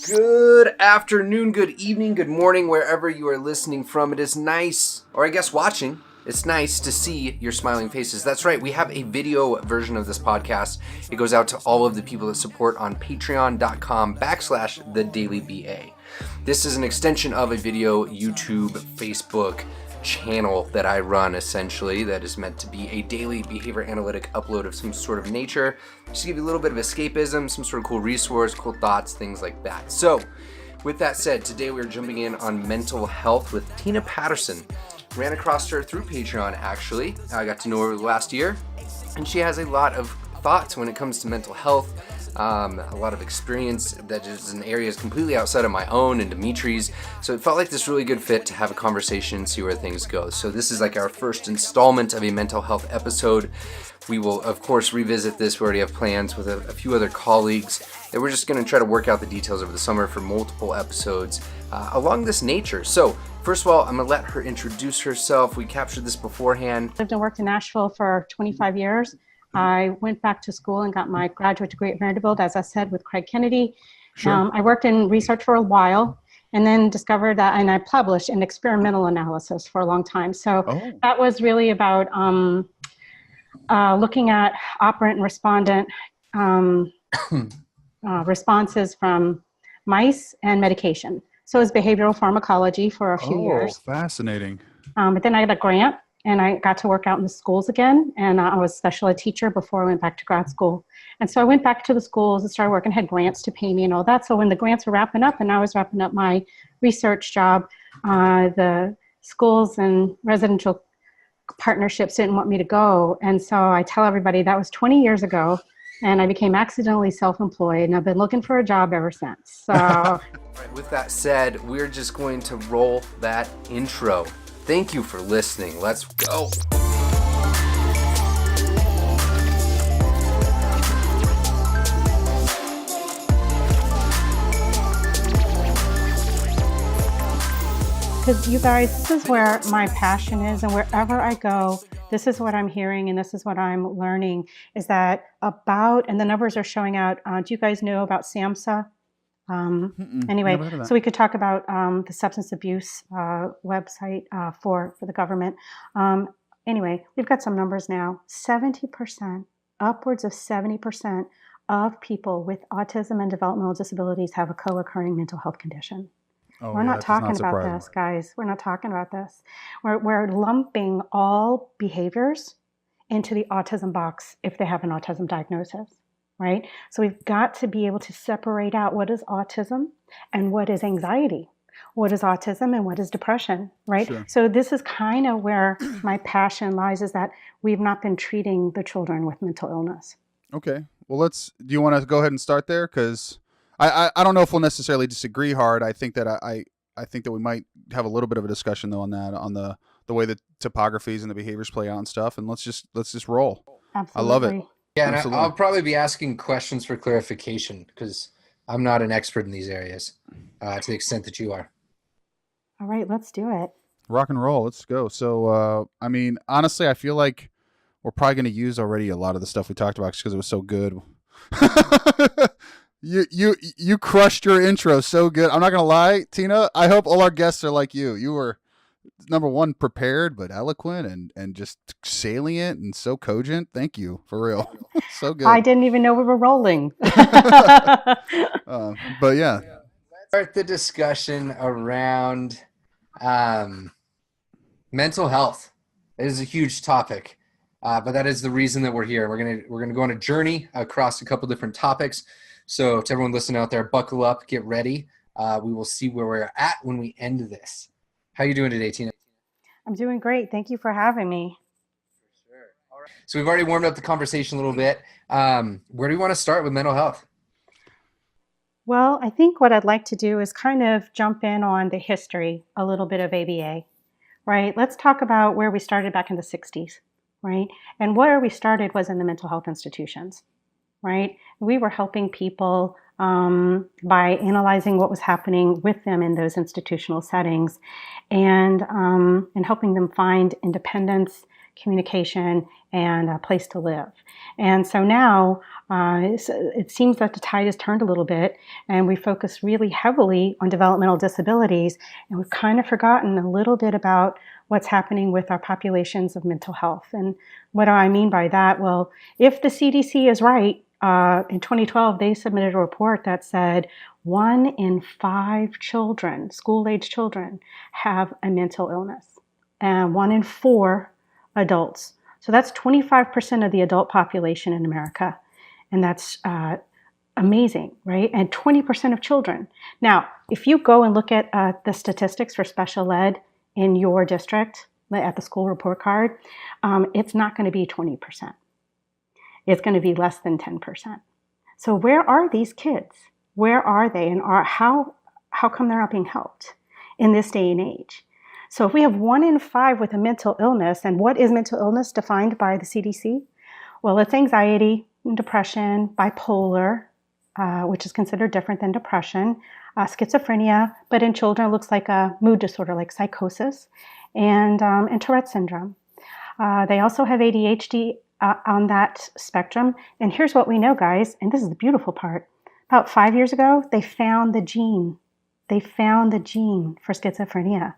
Good afternoon, good evening, good morning, wherever you are listening from. It is nice, or I guess watching, it's nice to see your smiling faces. That's right, we have a video version of this podcast. It goes out to all of the people that support on patreon.com/thedailyba. This is an extension of a video YouTube, Facebook channel that I run, essentially, that is meant to be a daily behavior analytic upload of some sort of nature, just to give you a little bit of escapism, some sort of cool resource, cool thoughts, things like that. So with that said, today we're jumping in on mental health with Tina Patterson. Ran across her through Patreon, actually. I got to know her last year, and she has a lot of thoughts when it comes to mental health. A lot of experience that is in areas completely outside of my own and Dimitri's. So it felt like this really good fit to have a conversation and see where things go. So this is like our first installment of a mental health episode. We will, of course, revisit this. We already have plans with a few other colleagues that we're just going to try to work out the details over the summer for multiple episodes along this nature. So first of all, I'm going to let her introduce herself. We captured this beforehand. Lived and worked in Nashville for 25 years. I went back to school and got my graduate degree at Vanderbilt, as I said, with Craig Kennedy. Sure. I worked in research for a while and then discovered that, and I published in experimental analysis for a long time. So that was really about looking at operant and respondent responses from mice and medication. So it was behavioral pharmacology for a few years. Fascinating. But then I got a grant, and I got to work out in the schools again. And I was a special ed teacher before I went back to grad school. And so I went back to the schools and started working, had grants to pay me and all that. So when the grants were wrapping up and I was wrapping up my research job, the schools and residential partnerships didn't want me to go. And so I tell everybody that was 20 years ago. And I became accidentally self-employed, and I've been looking for a job ever since. So, Right, with that said, we're just going to roll that intro. Thank you for listening. Let's go. because you guys, this is where my passion is, and wherever I go, this is what I'm hearing and this is what I'm learning, is that about, and the numbers are showing out, do you guys know about SAMHSA? Anyway, so we could talk about the substance abuse website for the government. Anyway, we've got some numbers now. 70%, upwards of 70% of people with autism and developmental disabilities have a co-occurring mental health condition. We're not talking about this, guys. We're not talking about this. We're lumping all behaviors into the autism box if they have an autism diagnosis, right? So we've got to be able to separate out what is autism and what is anxiety, what is autism and what is depression, right? Sure. So this is kind of where my passion lies, is that we've not been treating the children with mental illness. Okay. Well, do you want to go ahead and start there? Because I don't know if we'll necessarily disagree hard. I think that I think that we might have a little bit of a discussion though on that, on the way the topographies and the behaviors play out and stuff. And let's just roll. Absolutely. I love it. Yeah, and I'll probably be asking questions for clarification because I'm not an expert in these areas to the extent that you are. All right, let's do it. Rock and roll. Let's go. So, I mean, honestly, I feel like we're probably going to use already a lot of the stuff we talked about because it was so good. You crushed your intro so good. I'm not gonna lie, Tina. I hope all our guests are like you. You were, number one, prepared but eloquent and just salient and so cogent. Thank you, for real. So good. I didn't even know we were rolling. But yeah, Let's start the discussion around mental health. It is a huge topic, but that is the reason that we're here. We're gonna go on a journey across a couple different topics. So to everyone listening out there, buckle up, get ready. We will see where we're at when we end this. How are you doing today, Tina? I'm doing great. Thank you for having me. Sure. All right. So we've already warmed up the conversation a little bit. Where do you want to start with mental health? Well, I think what I'd like to do is kind of jump in on the history a little bit of ABA, right? Let's talk about where we started back in the 60s, right? And where we started was in the mental health institutions. Right? We were helping people by analyzing what was happening with them in those institutional settings and helping them find independence, communication, and a place to live. And so now It seems that the tide has turned a little bit, and we focus really heavily on developmental disabilities, and we've kind of forgotten a little bit about what's happening with our populations of mental health. And what do I mean by that? Well, if the CDC is right, in 2012, they submitted a report that said 1 in 5 children, school-age children, have a mental illness, and 1 in 4 adults. So that's 25% of the adult population in America. And that's amazing, right? And 20% of children. Now, if you go and look at the statistics for special ed in your district, at the school report card, it's not going to be 20%. It's going to be less than 10%. So where are these kids? Where are they? And how come they're not being helped in this day and age? So if we have 1 in 5 with a mental illness, and what is mental illness defined by the CDC? Well, it's anxiety, depression, bipolar, which is considered different than depression, schizophrenia, but in children it looks like a mood disorder like psychosis, and Tourette syndrome. They also have ADHD on that spectrum. And here's what we know, guys, and this is the beautiful part. About 5 years ago, they found the gene. They found the gene for schizophrenia.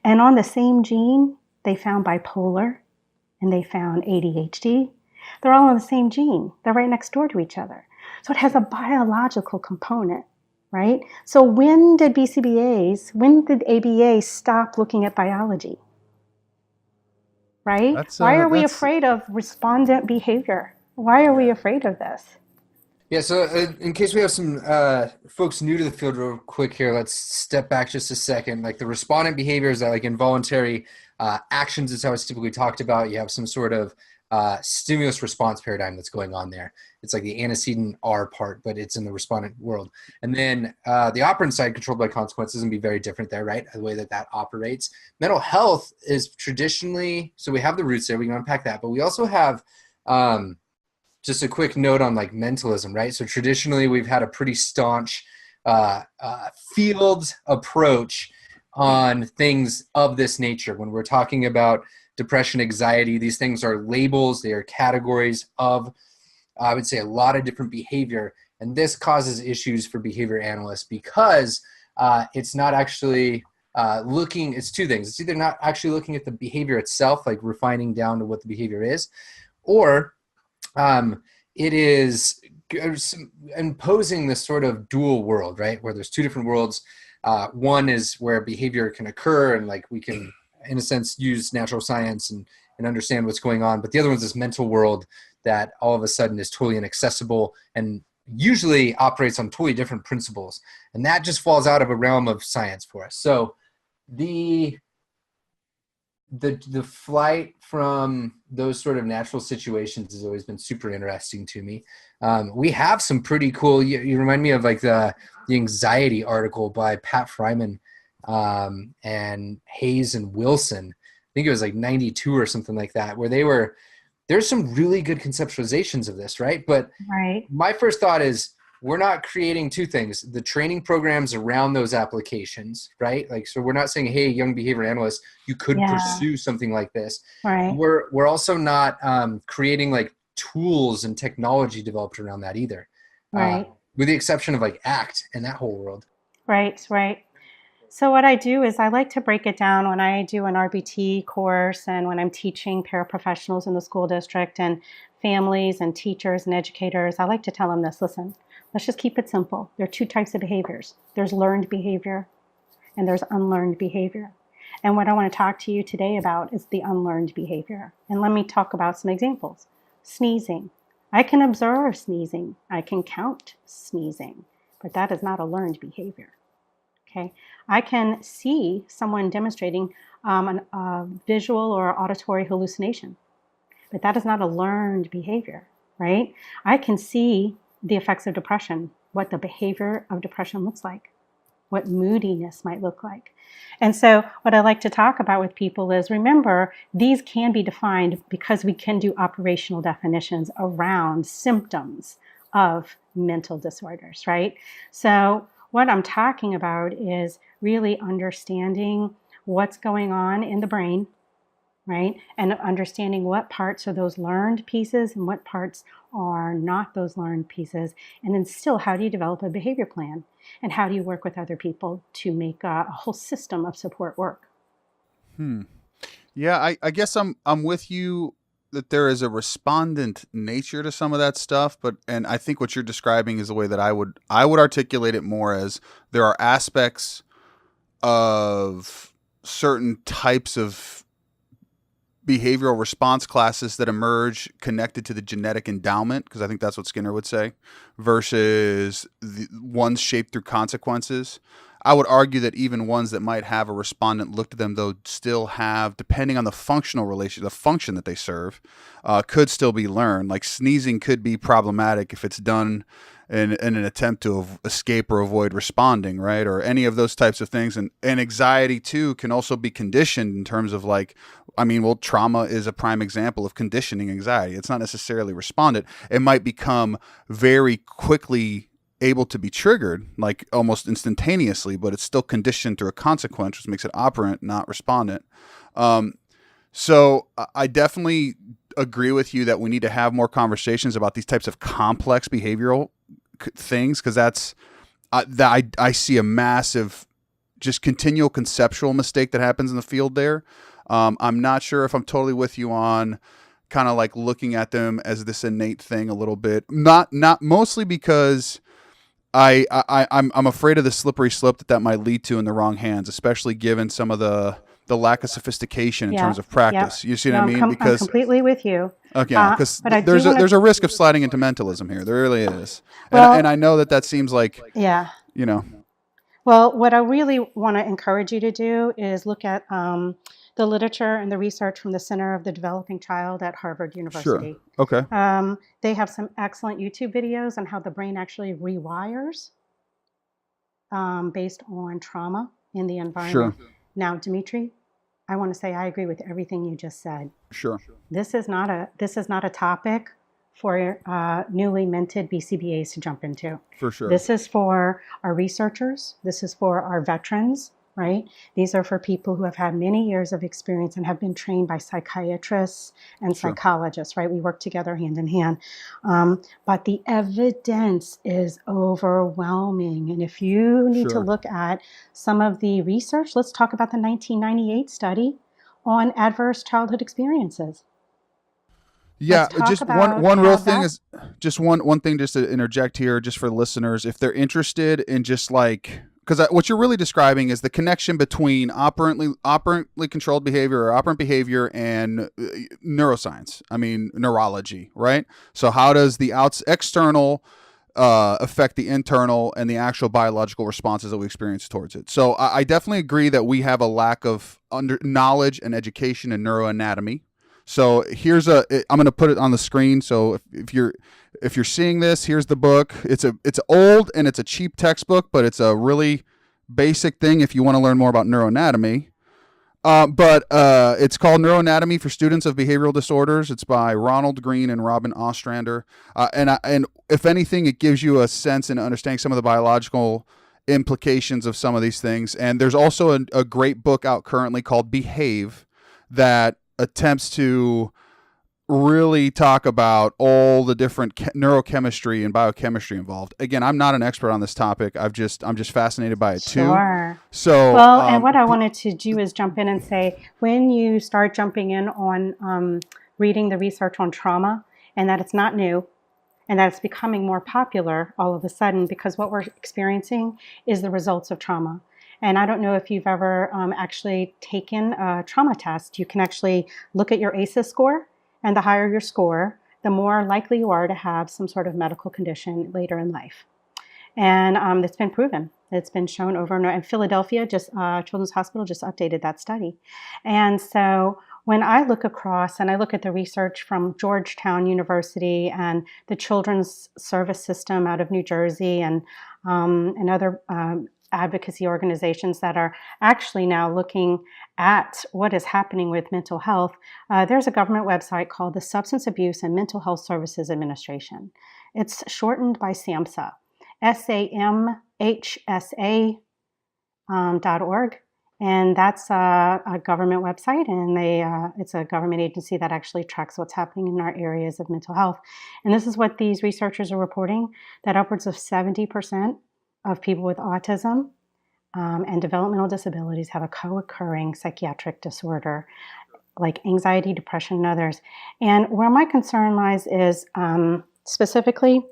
And on the same gene, they found bipolar and they found ADHD. They're all on the same gene. They're right next door to each other. So it has a biological component, right? So when did ABA stop looking at biology? Right? Why are we afraid of respondent behavior? Why are we afraid of this? Yeah, so in case we have some folks new to the field real quick here, let's step back just a second. Like the respondent behaviors are like involuntary actions is how it's typically talked about. You have some sort of stimulus response paradigm that's going on there. It's like the antecedent R part, but it's in the respondent world. And then the operant side, controlled by consequences, can be very different there, right? The way that operates. Mental health is traditionally, so we have the roots there, we can unpack that, but we also have just a quick note on like mentalism, right? So traditionally we've had a pretty staunch field approach on things of this nature. When we're talking about depression, anxiety, these things are labels, they are categories of, I would say, a lot of different behavior. And this causes issues for behavior analysts because it's not actually it's two things. It's either not actually looking at the behavior itself, like refining down to what the behavior is, or it is imposing this sort of dual world, right? Where there's two different worlds. One is where behavior can occur and like we can, in a sense, use natural science and understand what's going on. But the other one's this mental world that all of a sudden is totally inaccessible and usually operates on totally different principles. And that just falls out of a realm of science for us. So the flight from those sort of natural situations has always been super interesting to me. We have some pretty cool, you remind me of like the anxiety article by Pat Friman and Hayes and Wilson. I think it was like 92 or something like that, where there's some really good conceptualizations of this, right? But my first thought is, we're not creating two things, the training programs around those applications, right? Like, so we're not saying, hey, young behavior analysts, you could pursue something like this. Right. We're also not creating like tools and technology developed around that either. Right. With the exception of like ACT and that whole world. Right, right. So what I do is I like to break it down when I do an RBT course and when I'm teaching paraprofessionals in the school district and families and teachers and educators. I like to tell them this, listen, let's just keep it simple. There are two types of behaviors. There's learned behavior and there's unlearned behavior. And what I want to talk to you today about is the unlearned behavior. And let me talk about some examples. Sneezing. I can observe sneezing. I can count sneezing, but that is not a learned behavior. Okay. I can see someone demonstrating a visual or auditory hallucination, but that is not a learned behavior, right? I can see the effects of depression, what the behavior of depression looks like, what moodiness might look like. And so what I like to talk about with people is, remember, these can be defined because we can do operational definitions around symptoms of mental disorders, right? So what I'm talking about is really understanding what's going on in the brain right? And understanding what parts are those learned pieces and what parts are not those learned pieces. And then still, how do you develop a behavior plan? And how do you work with other people to make a whole system of support work? Yeah, I guess I'm with you that there is a respondent nature to some of that stuff, and I think what you're describing is the way that I would articulate it more as there are aspects of certain types of behavioral response classes that emerge connected to the genetic endowment, because I think that's what Skinner would say, versus the ones shaped through consequences. I would argue that even ones that might have a respondent look to them, though, still have, depending on the functional relation, the function that they serve, could still be learned. Like sneezing could be problematic if it's done in an attempt to escape or avoid responding, right? Or any of those types of things. And anxiety, too, can also be conditioned in terms of trauma is a prime example of conditioning anxiety. It's not necessarily respondent. It might become very quickly able to be triggered, like almost instantaneously, but it's still conditioned through a consequence, which makes it operant, not respondent. So I definitely agree with you that we need to have more conversations about these types of complex behavioral things, because I see a massive, just continual conceptual mistake that happens in the field there. I'm not sure if I'm totally with you on kind of like looking at them as this innate thing a little bit. Not mostly because I'm afraid of the slippery slope that might lead to in the wrong hands, especially given some of the lack of sophistication in terms of practice. You see what I mean? I'm completely with you. Okay, because there's a risk of sliding into mentalism here. There really is. And I know that seems like, Well, what I really want to encourage you to do is look at the literature and the research from the Center of the Developing Child at Harvard University. Sure. Okay. They have some excellent YouTube videos on how the brain actually rewires based on trauma in the environment. Sure. Now, Dimitri, I want to say I agree with everything you just said. Sure. This is not a topic for newly minted BCBAs to jump into. For sure. This is for our researchers. This is for our veterans, right? These are for people who have had many years of experience and have been trained by psychiatrists and psychologists, right? We work together hand in hand. But the evidence is overwhelming. And if you need to look at some of the research, let's talk about the 1998 study on adverse childhood experiences. Yeah, just one real thing is just one thing just to interject here, just for the listeners, if they're interested in just like, because what you're really describing is the connection between operantly controlled behavior or operant behavior and neuroscience. I mean, neurology, right? So how does the external affect the internal and the actual biological responses that we experience towards it? So I definitely agree that we have a lack of knowledge and education in neuroanatomy. So I'm going to put it on the screen. So if you're seeing this, here's the book. It's old and it's a cheap textbook, but it's a really basic thing if you want to learn more about neuroanatomy. But it's called Neuroanatomy for Students of Behavioral Disorders. It's by Ronald Green and Robyn Ostrander. And if anything, it gives you a sense in understanding some of the biological implications of some of these things. And there's also a great book out currently called Behave that attempts to really talk about all the different neurochemistry and biochemistry involved. Again, I'm not an expert on this topic. I'm just fascinated by it too. So and what I wanted to do is jump in and say, when you start jumping in on reading the research on trauma, and that it's not new, and that it's becoming more popular all of a sudden, because what we're experiencing is the results of trauma. And I don't know if you've ever actually taken a trauma test. You can actually look at your ACEs score, and the higher your score, the more likely you are to have some sort of medical condition later in life. And it's been proven. It's been shown over and over. And Philadelphia, Children's Hospital just updated that study. And so when I look across and I look at the research from Georgetown University and the Children's Service System out of New Jersey and other advocacy organizations that are actually now looking at what is happening with mental health, there's a government website called the Substance Abuse and Mental Health Services Administration. It's shortened by SAMHSA, SAMHSA.org. And that's a government website, and it's a government agency that actually tracks what's happening in our areas of mental health. And this is what these researchers are reporting, that upwards of 70% of people with autism and developmental disabilities have a co-occurring psychiatric disorder, like anxiety, depression, and others. And where my concern lies is specifically,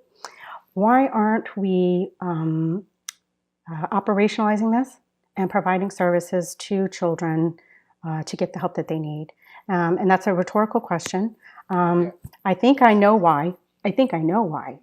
why aren't we operationalizing this and providing services to children to get the help that they need? And that's a rhetorical question. I think I know why.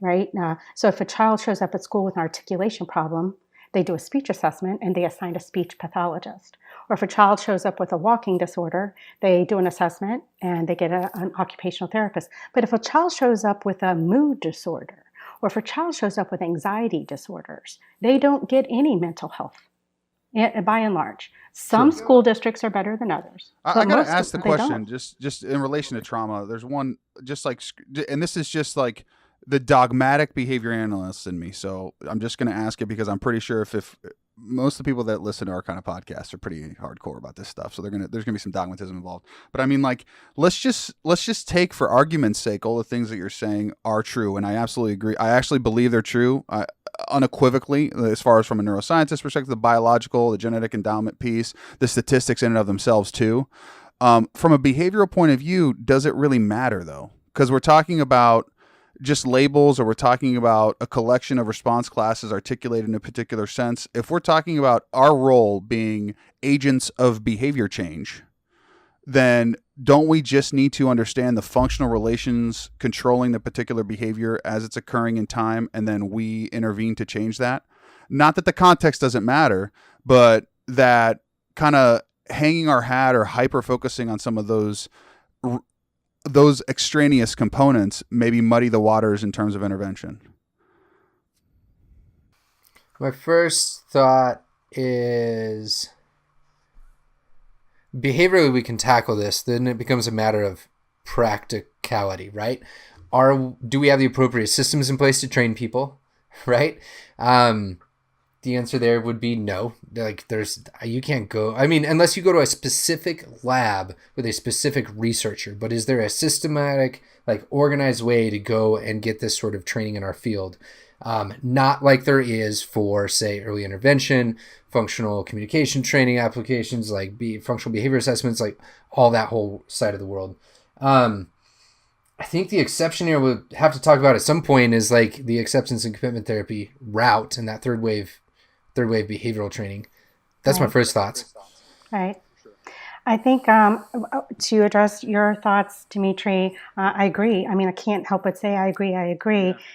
Right? So if a child shows up at school with an articulation problem, they do a speech assessment and they assign a speech pathologist. Or if a child shows up with a walking disorder, they do an assessment and they get an occupational therapist. But if a child shows up with a mood disorder, or if a child shows up with anxiety disorders, they don't get any mental health. By and large, some school districts are better than others. I got to ask the question, just in relation to trauma. There's one, just like, and this is just like the dogmatic behavior analyst in me. So I'm just going to ask it because I'm pretty sure if most of the people that listen to our kind of podcasts are pretty hardcore about this stuff, so there's gonna be some dogmatism involved. But I mean, like, let's just take for argument's sake all the things that you're saying are true, and I absolutely agree. I actually believe they're true. Unequivocally, as far as from a neuroscientist perspective, the biological, the genetic endowment piece, the statistics in and of themselves too. From a behavioral point of view, does it really matter though? Because we're talking about just labels, or we're talking about a collection of response classes articulated in a particular sense. If we're talking about our role being agents of behavior change, then don't we just need to understand the functional relations controlling the particular behavior as it's occurring in time, and then we intervene to change that? Not that the context doesn't matter, but that kind of hanging our hat or hyper-focusing on some of those extraneous components maybe muddy the waters in terms of intervention. My first thought is behaviorally we can tackle this, then it becomes a matter of practicality, right? Do we have the appropriate systems in place to train people, right? The answer there would be no. Like, you can't go, I mean, unless you go to a specific lab with a specific researcher, but is there a systematic, like, organized way to go and get this sort of training in our field? Not like there is for, say, early intervention, functional communication training applications, like functional behavior assessments, like all that whole side of the world. I think the exception here we'll have to talk about at some point is like the acceptance and commitment therapy route and that third wave behavioral training. That's right. My first thoughts. Right. I think to address your thoughts, Dimitri, I agree. I mean, I can't help but say I agree.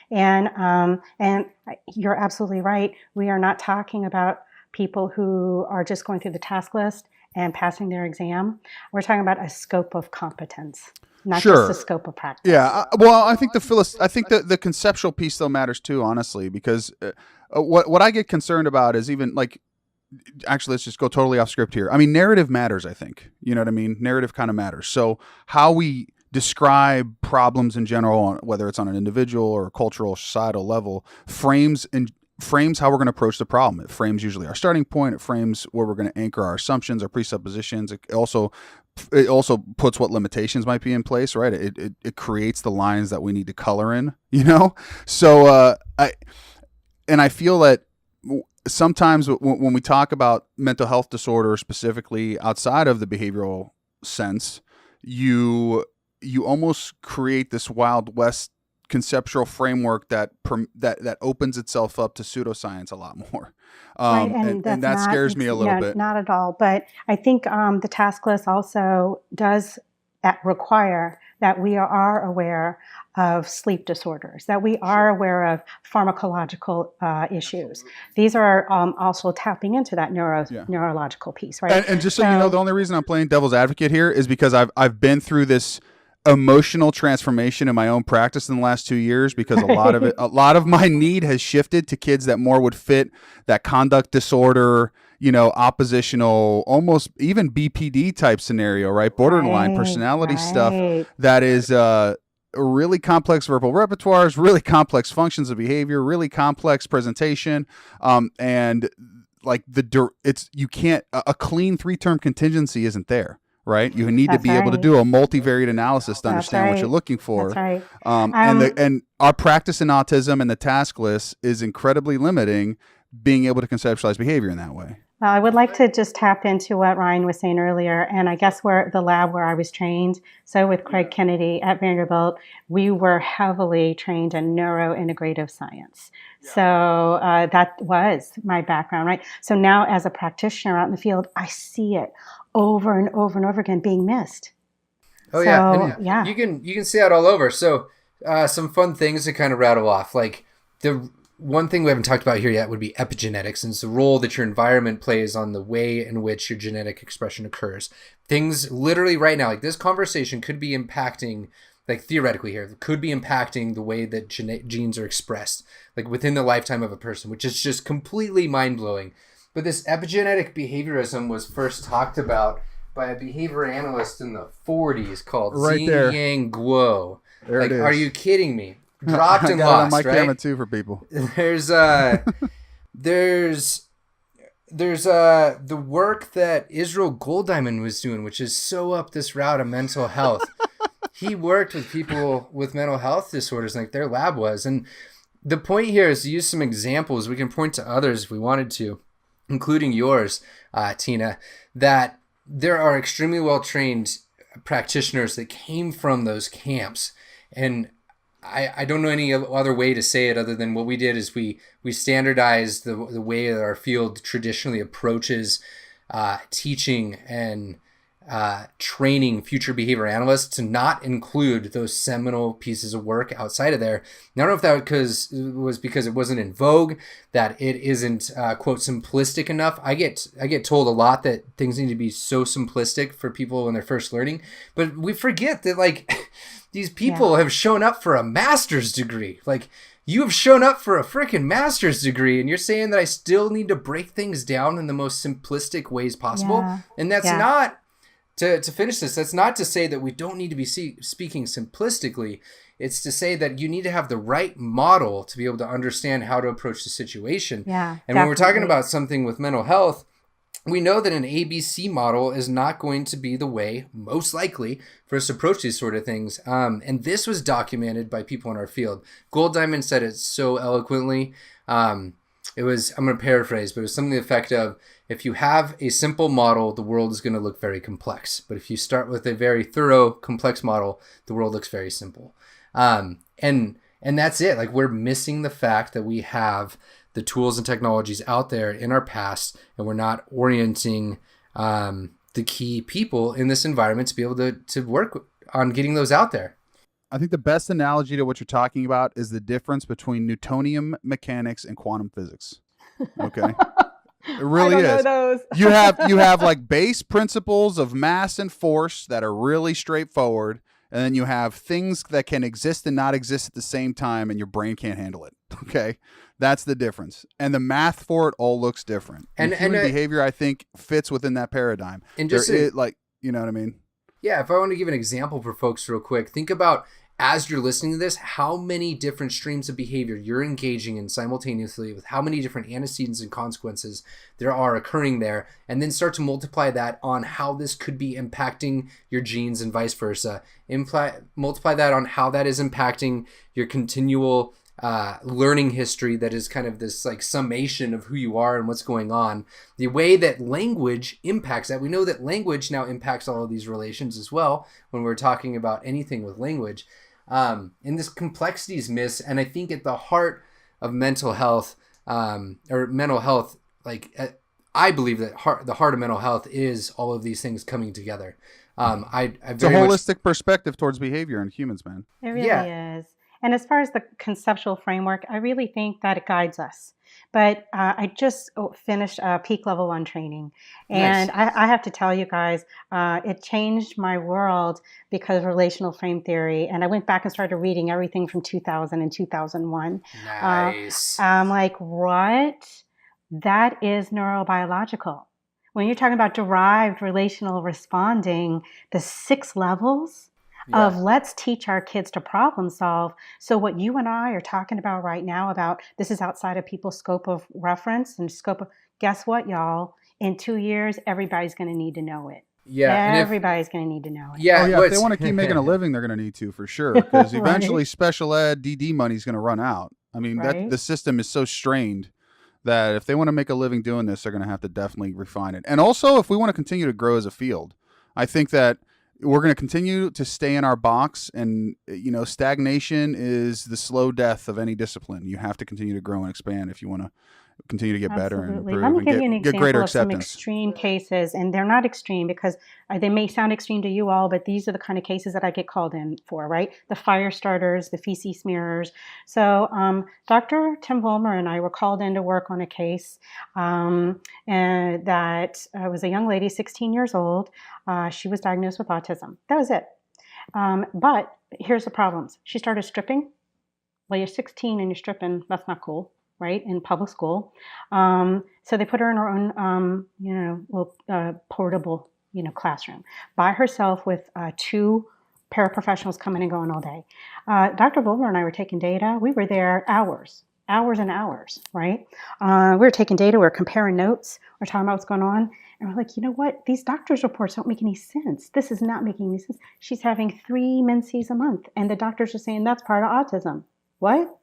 Yeah. And you're absolutely right. We are not talking about people who are just going through the task list and passing their exam. We're talking about a scope of competence, not just a scope of practice. Yeah. Well, I think the conceptual piece though matters too, honestly, because what I get concerned about is even like, actually, let's just go totally off script here. I mean, narrative matters, I think. You know what I mean? Narrative kind of matters. So how we describe problems in general, whether it's on an individual or a cultural, societal level, frames how we're going to approach the problem. It frames usually our starting point. It frames where we're going to anchor our assumptions, our presuppositions. It also puts what limitations might be in place, right? It creates the lines that we need to color in, you know? So I feel that sometimes when we talk about mental health disorder specifically outside of the behavioral sense, you almost create this Wild West conceptual framework that opens itself up to pseudoscience a lot more. Right, and that scares me a little bit. Not at all. But I think the task list also does require that we are aware of sleep disorders, that we are aware of pharmacological issues. These are also tapping into that neurological piece, right? And just so you know, the only reason I'm playing devil's advocate here is because I've been through this emotional transformation in my own practice in the last 2 years, because a lot of my need has shifted to kids that more would fit that conduct disorder, you know, oppositional, almost even BPD type scenario, right? Borderline personality stuff that is really complex verbal repertoires, really complex functions of behavior, really complex presentation, and like you can't, a clean 3-term contingency isn't there. Right, you need to That's be able to right. do a multivariate analysis to understand what you're right. looking for. That's right. And our practice in autism and the task list is incredibly limiting. Being able to conceptualize behavior in that way. Well, I would like to just tap into what Ryan was saying earlier, and I guess where the lab where I was trained. So with Craig Kennedy at Vanderbilt, we were heavily trained in neurointegrative science. So that was my background, right? So now as a practitioner out in the field, I see it over and over and over again being missed. Oh, so, yeah. And yeah. You can see that all over. So some fun things to kind of rattle off. Like the one thing we haven't talked about here yet would be epigenetics, and it's the role that your environment plays on the way in which your genetic expression occurs. Things literally right now, like this conversation could be impacting, like theoretically here, could be impacting the way that genes are expressed, like within the lifetime of a person, which is just completely mind-blowing. But this epigenetic behaviorism was first talked about by a behavior analyst in the 40s called Ziyang Guo. Like, are you kidding me? Dropped and lost, I got it on my right? camera too for people. There's the work that Israel Golddiamond was doing, which is so up this route of mental health. He worked with people with mental health disorders, like their lab was. And the point here is to use some examples. We can point to others if we wanted to, including yours, Tina, that there are extremely well-trained practitioners that came from those camps. And I don't know any other way to say it other than what we did is we standardized the way that our field traditionally approaches teaching and training future behavior analysts to not include those seminal pieces of work outside of there. Now, I don't know if that was because it wasn't in vogue, that it isn't quote simplistic enough. I get told a lot that things need to be so simplistic for people when they're first learning, but we forget that like these people have shown up for a master's degree. Like, you have shown up for a freaking master's degree, and you're saying that I still need to break things down in the most simplistic ways possible. Yeah. And that's not, to finish this, that's not to say that we don't need to be speaking simplistically. It's to say that you need to have the right model to be able to understand how to approach the situation. Yeah, and when we're talking about something with mental health, we know that an ABC model is not going to be the way, most likely, for us to approach these sort of things. And this was documented by people in our field. Golddiamond said it so eloquently. It was, I'm going to paraphrase, but it was something to the effect of, if you have a simple model, the world is going to look very complex. But if you start with a very thorough, complex model, the world looks very simple. And that's it. Like, we're missing the fact that we have the tools and technologies out there in our past, and we're not orienting the key people in this environment to be able to work on getting those out there. I think the best analogy to what you're talking about is the difference between Newtonian mechanics and quantum physics. Okay. It really is. Those. you have like base principles of mass and force that are really straightforward. And then you have things that can exist and not exist at the same time, and your brain can't handle it. Okay, that's the difference. And the math for it all looks different. And human behavior, I think, fits within that paradigm. And just like, you know what I mean? Yeah. If I want to give an example for folks real quick, think about, as you're listening to this, how many different streams of behavior you're engaging in simultaneously, with how many different antecedents and consequences there are occurring there, and then start to multiply that on how this could be impacting your genes and vice versa. Multiply that on how that is impacting your continual learning history that is kind of this like summation of who you are and what's going on. The way that language impacts that. We know that language now impacts all of these relations as well when we're talking about anything with language. And this complexity is missed. And I think at the heart of mental health, like I believe that the heart of mental health is all of these things coming together. It's a holistic perspective towards behavior in humans, man. It really is. And as far as the conceptual framework, I really think that it guides us. But I just finished peak level 1 training. And nice. I have to tell you guys, it changed my world because of relational frame theory. And I went back and started reading everything from 2000 and 2001. Nice. I'm like, what? That is neurobiological. When you're talking about derived relational responding, the 6 levels, of let's teach our kids to problem solve. So what you and I are talking about right now about this is outside of people's scope of reference and scope of, guess what, y'all? In 2 years, everybody's going to need to know it. Yeah. Everybody's going to need to know it. Yeah. If they want to keep making a living, they're going to need to, for sure. Because eventually special ed DD money is going to run out. I mean, the system is so strained that if they want to make a living doing this, they're going to have to definitely refine it. And also, if we want to continue to grow as a field, I think that we're going to continue to stay in our box, and stagnation is the slow death of any discipline. You have to continue to grow and expand if you want to continue to get better and improve. Let me give you an get greater example of some acceptance. extreme cases, and they're not extreme because they may sound extreme to you all, but these are the kind of cases that I get called in for, right? The fire starters, the feces smearers. So Dr. Tim Vollmer and I were called in to work on a case and that was a young lady, 16 years old. She was diagnosed with autism. That was it. But here's the problems. She started stripping. Well, you're 16 and you're stripping. That's not cool. Right, in public school. So they put her in her own, portable, classroom by herself with 2 paraprofessionals coming and going all day. Dr. Vollmer and I were taking data. We were there hours and hours, right? We were taking data. We were comparing notes. We're talking about what's going on. And we're like, you know what? These doctor's reports don't make any sense. This is not making any sense. She's having 3 menses a month. And the doctors are saying that's part of autism. What?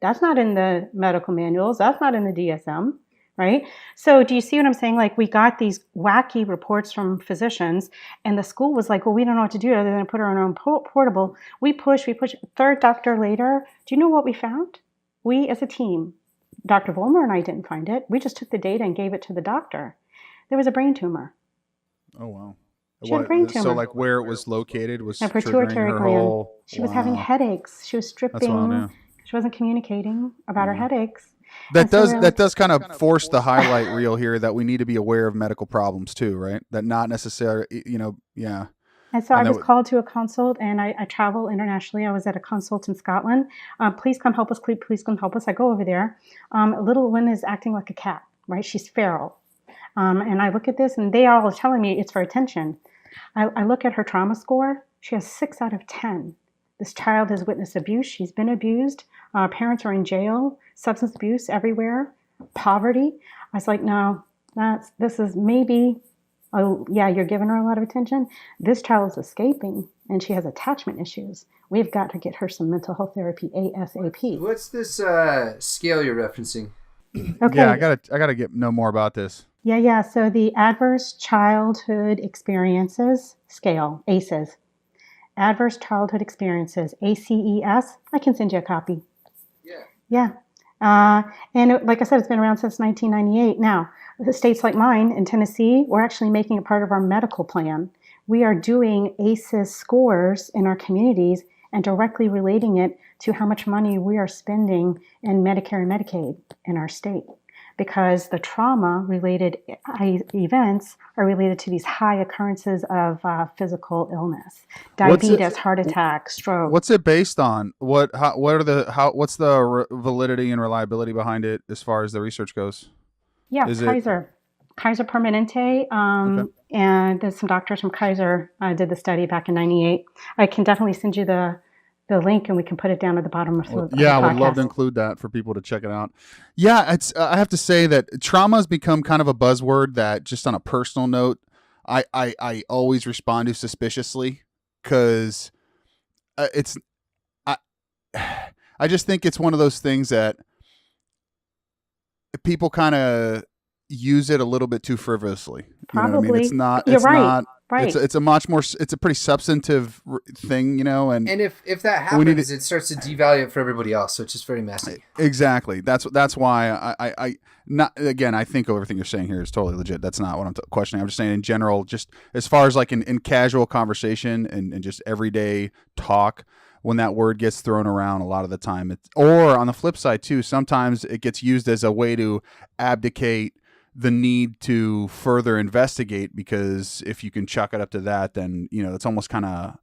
That's not in the medical manuals. That's not in the DSM, right? So do you see what I'm saying? Like, we got these wacky reports from physicians, and the school was like, well, we don't know what to do other than put her on our own portable. We push. Third doctor later, do you know what we found? We as a team, Dr. Vollmer and I didn't find it. We just took the data and gave it to the doctor. There was a brain tumor. Oh, wow. She had a brain tumor. So, like, where it was located was a pituitary her gland. whole... She was having headaches. She was stripping. That's wild, yeah. She wasn't communicating about her headaches. That does kind of force the highlight reel here that we need to be aware of medical problems too, right? That not necessarily, yeah. And so I was called to a consult, and I travel internationally. I was at a consult in Scotland. Please come help us. Please come help us. I go over there. Little Lynn is acting like a cat, right? She's feral. And I look at this, and they are all telling me it's for attention. I look at her trauma score. She has 6 out of 10. This child has witnessed abuse. She's been abused. Parents are in jail. Substance abuse everywhere. Poverty. I was like, no, this is maybe, you're giving her a lot of attention. This child is escaping, and she has attachment issues. We've got to get her some mental health therapy ASAP. What's this scale you're referencing? Okay. Yeah, I gotta know more about this. Yeah. So the Adverse Childhood Experiences Scale, ACEs. Adverse Childhood Experiences, ACES. I can send you a copy. Yeah. And like I said, it's been around since 1998. Now, the states like mine in Tennessee, we're actually making it part of our medical plan. We are doing ACEs scores in our communities and directly relating it to how much money we are spending in Medicare and Medicaid in our state. Because the trauma-related events are related to these high occurrences of physical illness, diabetes, heart attack, stroke. What's it based on? What's the validity and reliability behind it as far as the research goes? Yeah, Kaiser Permanente, okay. And there's some doctors from Kaiser did the study back in '98. I can definitely send you the link, and we can put it down at the bottom of the podcast. I would love to include that for people to check it out. Yeah, it's. I have to say that trauma has become kind of a buzzword that, just on a personal note, I always respond to suspiciously, because I just think it's one of those things that people kind of use it a little bit too frivolously. Probably. You know what I mean? It's not. You're it's right. not. Right. It's a much more. It's a pretty substantive thing, and if that happens, it starts to devalue it for everybody else. So it's just very messy. Exactly. That's why I not again. I think everything you're saying here is totally legit. That's not what I'm questioning. I'm just saying in general, just as far as like in casual conversation and just everyday talk, when that word gets thrown around a lot of the time, or on the flip side too, sometimes it gets used as a way to abdicate the need to further investigate, because if you can chalk it up to that, then it's almost kind of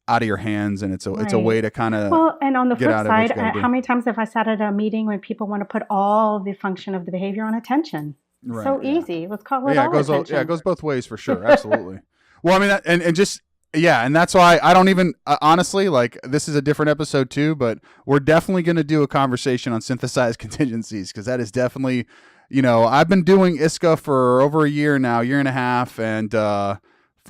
out of your hands, and it's a way to kind of and on the flip side, how many times have I sat at a meeting when people want to put all the function of the behavior on attention? Easy. Let's call it all attention. It goes both ways for sure. Absolutely. Well, I mean, and just Yeah, and that's why I don't even honestly, like, this is a different episode too, but we're definitely going to do a conversation on synthesized contingencies, because that is definitely, I've been doing IISCA for over a year now, year and a half, and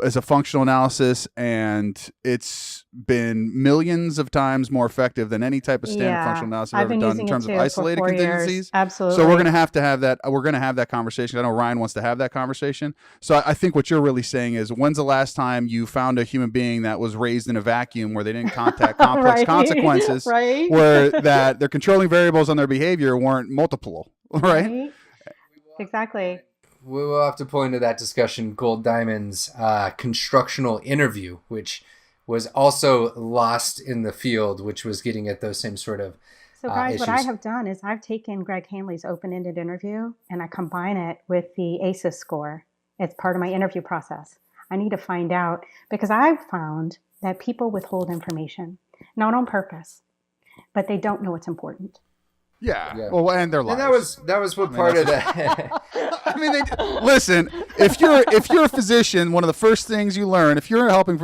as a functional analysis, and it's been millions of times more effective than any type of standard functional analysis I've ever done in terms of isolated contingencies. Absolutely. So we're going to have that. We're going to have that conversation. I know Ryan wants to have that conversation. So I think what you're really saying is, when's the last time you found a human being that was raised in a vacuum where they didn't contact complex consequences, where that their controlling variables on their behavior weren't multiple, right? Exactly. We will have to pull into that discussion Gold Diamond's constructional interview, which was also lost in the field, which was getting at those same sort of So guys, issues. what I have done is I've taken Greg Hanley's open-ended interview and I combine it with the ACEs score. It's part of my interview process. I need to find out, because I've found that people withhold information, not on purpose, but they don't know what's important. Yeah. Well, and they're liars. And that was what part of that. I mean, listen. If you're a physician, one of the first things you learn, if you're helping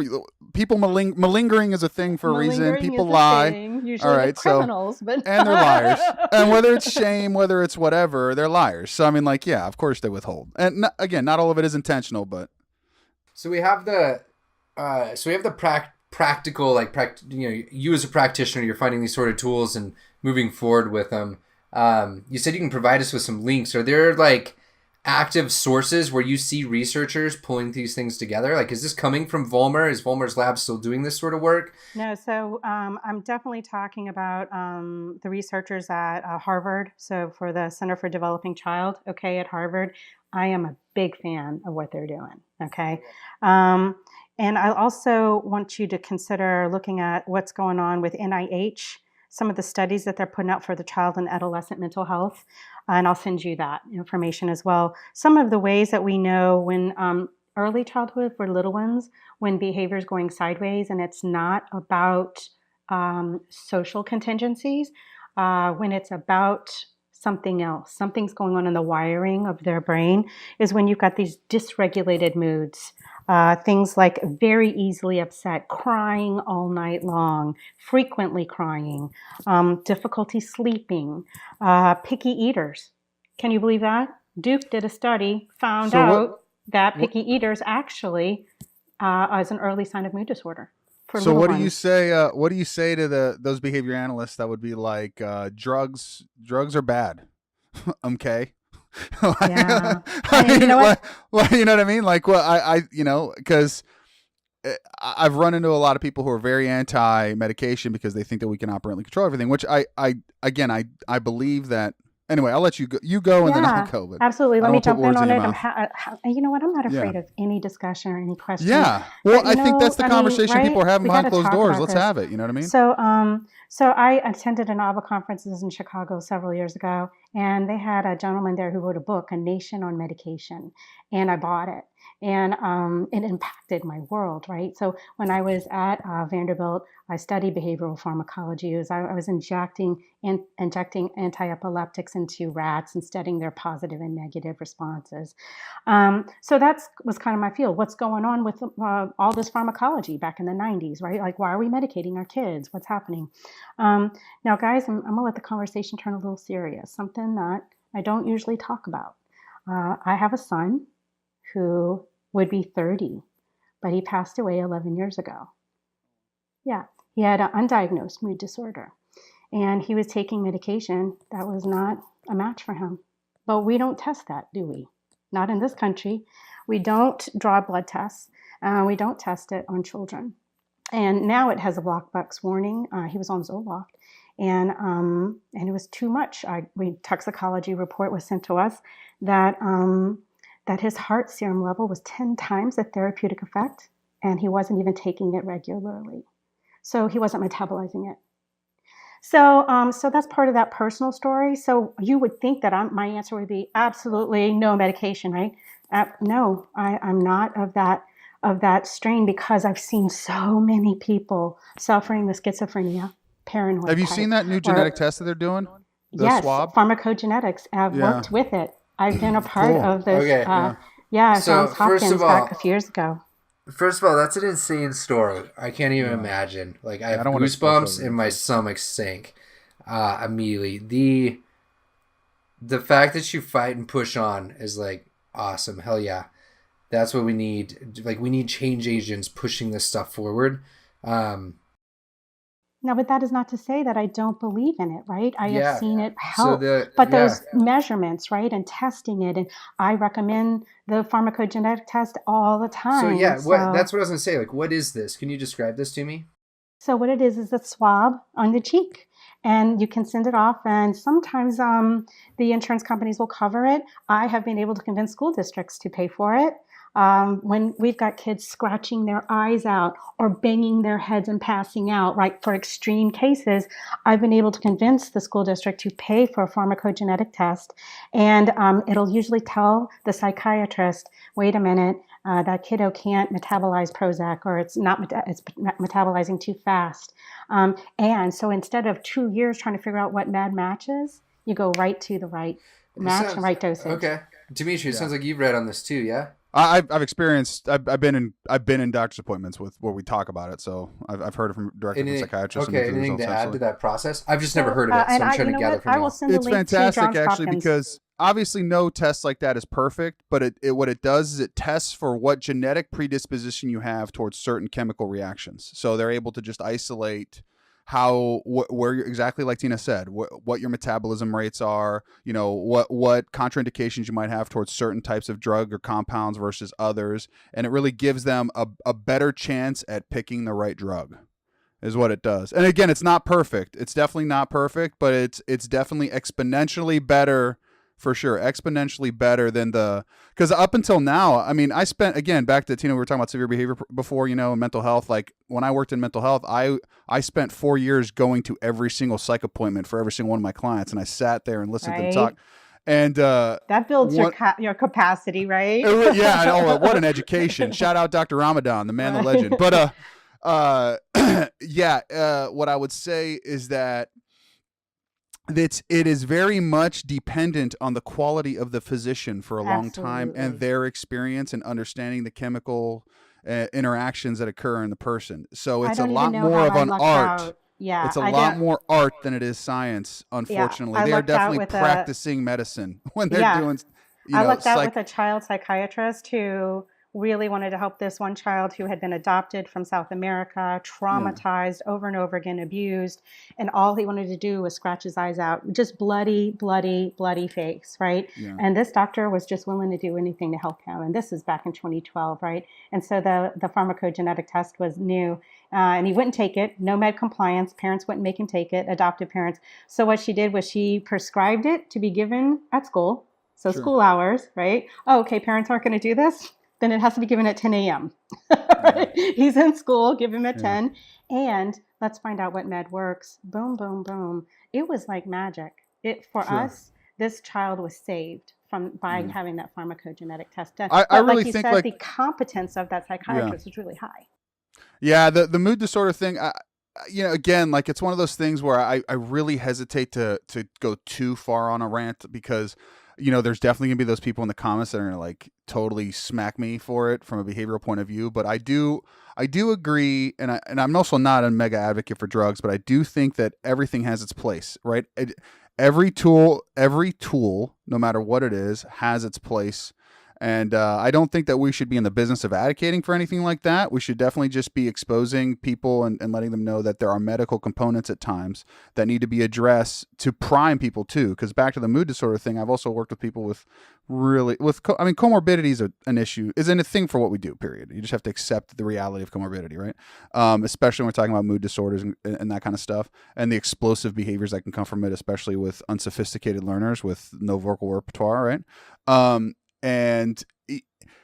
people, malingering is a thing for a reason. People lie. Usually all right, criminals, but and they're liars. And whether it's shame, whether it's whatever, they're liars. So I mean, like, yeah, of course they withhold. And again, not all of it is intentional, but so we have the practical, like, you as a practitioner, you're finding these sort of tools and moving forward with them. You said you can provide us with some links. Are there like active sources where you see researchers pulling these things together? Like, is this coming from Vollmer? Is Vollmer's lab still doing this sort of work? No, so I'm definitely talking about the researchers at Harvard. So for the Center for Developing Child, at Harvard, I am a big fan of what they're doing, and I also want you to consider looking at what's going on with NIH, some of the studies that they're putting out for the child and adolescent mental health, and I'll send you that information as well. Some of the ways that we know when early childhood for little ones, when behavior is going sideways and it's not about social contingencies, when it's about something else, something's going on in the wiring of their brain, is when you've got these dysregulated moods. Things like very easily upset, crying all night long, frequently crying, difficulty sleeping, picky eaters. Can you believe that? Duke did a study, found out that picky eaters actually is an early sign of mood disorder. So what do you say? What do you say to those behavior analysts that would be like, drugs are bad? Okay. Yeah. You know what I mean? Like, well, because I've run into a lot of people who are very anti-medication because they think that we can operantly control everything, which I believe that. Anyway, I'll let you go, and then I'll go. But absolutely. Let me jump in on it. You know what? I'm not afraid of any discussion or any question. Yeah. Well, I think that's the conversation people are having behind closed doors. Let's have it. You know what I mean? So I attended an ABA conferences in Chicago several years ago, and they had a gentleman there who wrote a book, A Nation on Medication, and I bought it. And it impacted my world, right? So when I was at Vanderbilt, I studied behavioral pharmacology. I was injecting anti-epileptics into rats and studying their positive and negative responses. So that was kind of my field. What's going on with all this pharmacology back in the 90s, right? Like, why are we medicating our kids? What's happening? Now, guys, I'm going to let the conversation turn a little serious, something that I don't usually talk about. I have a son who would be 30, but he passed away 11 years ago. Yeah, he had an undiagnosed mood disorder, and he was taking medication that was not a match for him. But we don't test that, do we? Not in this country. We don't draw blood tests. We don't test it on children. And now it has a black box warning. He was on Zoloft, and it was too much. Toxicology report was sent to us that his heart serum level was 10 times the therapeutic effect, and he wasn't even taking it regularly. So he wasn't metabolizing it. So that's part of that personal story. So you would think that my answer would be absolutely no medication, right? No, I'm not of that strain, because I've seen so many people suffering with schizophrenia, paranoid. Have you seen that new genetic test that they're doing? The swab? Pharmacogenetics. I've worked with it. I've been a part of this. Okay. So Hopkins back a few years ago. First of all, that's an insane story. I can't even Yeah. imagine. Like, I I have don't wanna brush goosebumps over and it. my stomach sank immediately. The fact that you fight and push on is like awesome. Hell yeah. That's what we need. Like, we need change agents pushing this stuff forward. Now, but that is not to say that I don't believe in it, right? I have Yeah. seen it So help. But yeah. those measurements, right, and testing it, and I recommend the pharmacogenetic test all the time. So yeah, that's what I was gonna say. Like, what is this? Can you describe this to me? So what it is a swab on the cheek, and you can send it off, and sometimes the insurance companies will cover it. I have been able to convince school districts to pay for it. When we've got kids scratching their eyes out or banging their heads and passing out, right, for extreme cases, I've been able to convince the school district to pay for a pharmacogenetic test, and it'll usually tell the psychiatrist, wait a minute, that kiddo can't metabolize Prozac, or it's metabolizing too fast. And so instead of 2 years trying to figure out what med matches, you go right to the right match and right dosage. Okay. Dimitri, it sounds like you've read on this too, yeah? I've experienced. I've been in doctor's appointments where we talk about it. So I've heard it from directly from psychiatrists. Okay, anything to add to that process? I've just never heard of it, so I'm trying to gather from you. It's fantastic, actually, because obviously no test like that is perfect, but what it does is it tests for what genetic predisposition you have towards certain chemical reactions. So they're able to just isolate where you're, exactly like Tina said, what your metabolism rates are, what contraindications you might have towards certain types of drug or compounds versus others, and it really gives them a better chance at picking the right drug, is what it does. And again, it's not perfect. It's definitely not perfect, but it's definitely exponentially better. For sure, exponentially better than because up until now, I mean, I spent, again, back to Tina, we were talking about severe behavior before, and mental health. Like when I worked in mental health, I spent 4 years going to every single psych appointment for every single one of my clients, and I sat there and listened to them talk. And that builds your capacity, right? Yeah, what an education! Shout out Dr. Ramadan, the man, the legend. But what I would say is that it is very much dependent on the quality of the physician for a long time and their experience and understanding the chemical interactions that occur in the person. So it's a lot more of an art. Yeah, it's a lot more art than it is science. Unfortunately, they are definitely practicing medicine when they're doing. I lucked out with a child psychiatrist who really wanted to help this one child who had been adopted from South America, traumatized, over and over again, abused, and all he wanted to do was scratch his eyes out, just bloody face, right? Yeah. And this doctor was just willing to do anything to help him. And this is back in 2012, right? And so the pharmacogenetic test was new, and he wouldn't take it. No med compliance. Parents wouldn't make him take it, adopted parents. So what she did was she prescribed it to be given at school. So school hours, right? Oh, okay, parents aren't going to do this? Then it has to be given at 10 a.m. Right? He's in school, give him at 10. And let's find out what med works. Boom, boom, boom. It was like magic. For us, this child was saved by having that pharmacogenetic test done. I really think the competence of that psychiatrist is really high. Yeah, the mood disorder thing, again, like it's one of those things where I really hesitate to go too far on a rant because there's definitely gonna be those people in the comments that are gonna like totally smack me for it from a behavioral point of view. But I do agree, and I'm also not a mega advocate for drugs, but I do think that everything has its place, right? Every tool, no matter what it is, has its place. And I don't think that we should be in the business of advocating for anything like that. We should definitely just be exposing people and letting them know that there are medical components at times that need to be addressed to prime people too. Because back to the mood disorder thing, I've also worked with people with comorbidity is an issue, isn't a thing for what we do, period. You just have to accept the reality of comorbidity, right? Especially when we're talking about mood disorders and that kind of stuff, and the explosive behaviors that can come from it, especially with unsophisticated learners with no vocal repertoire, right? And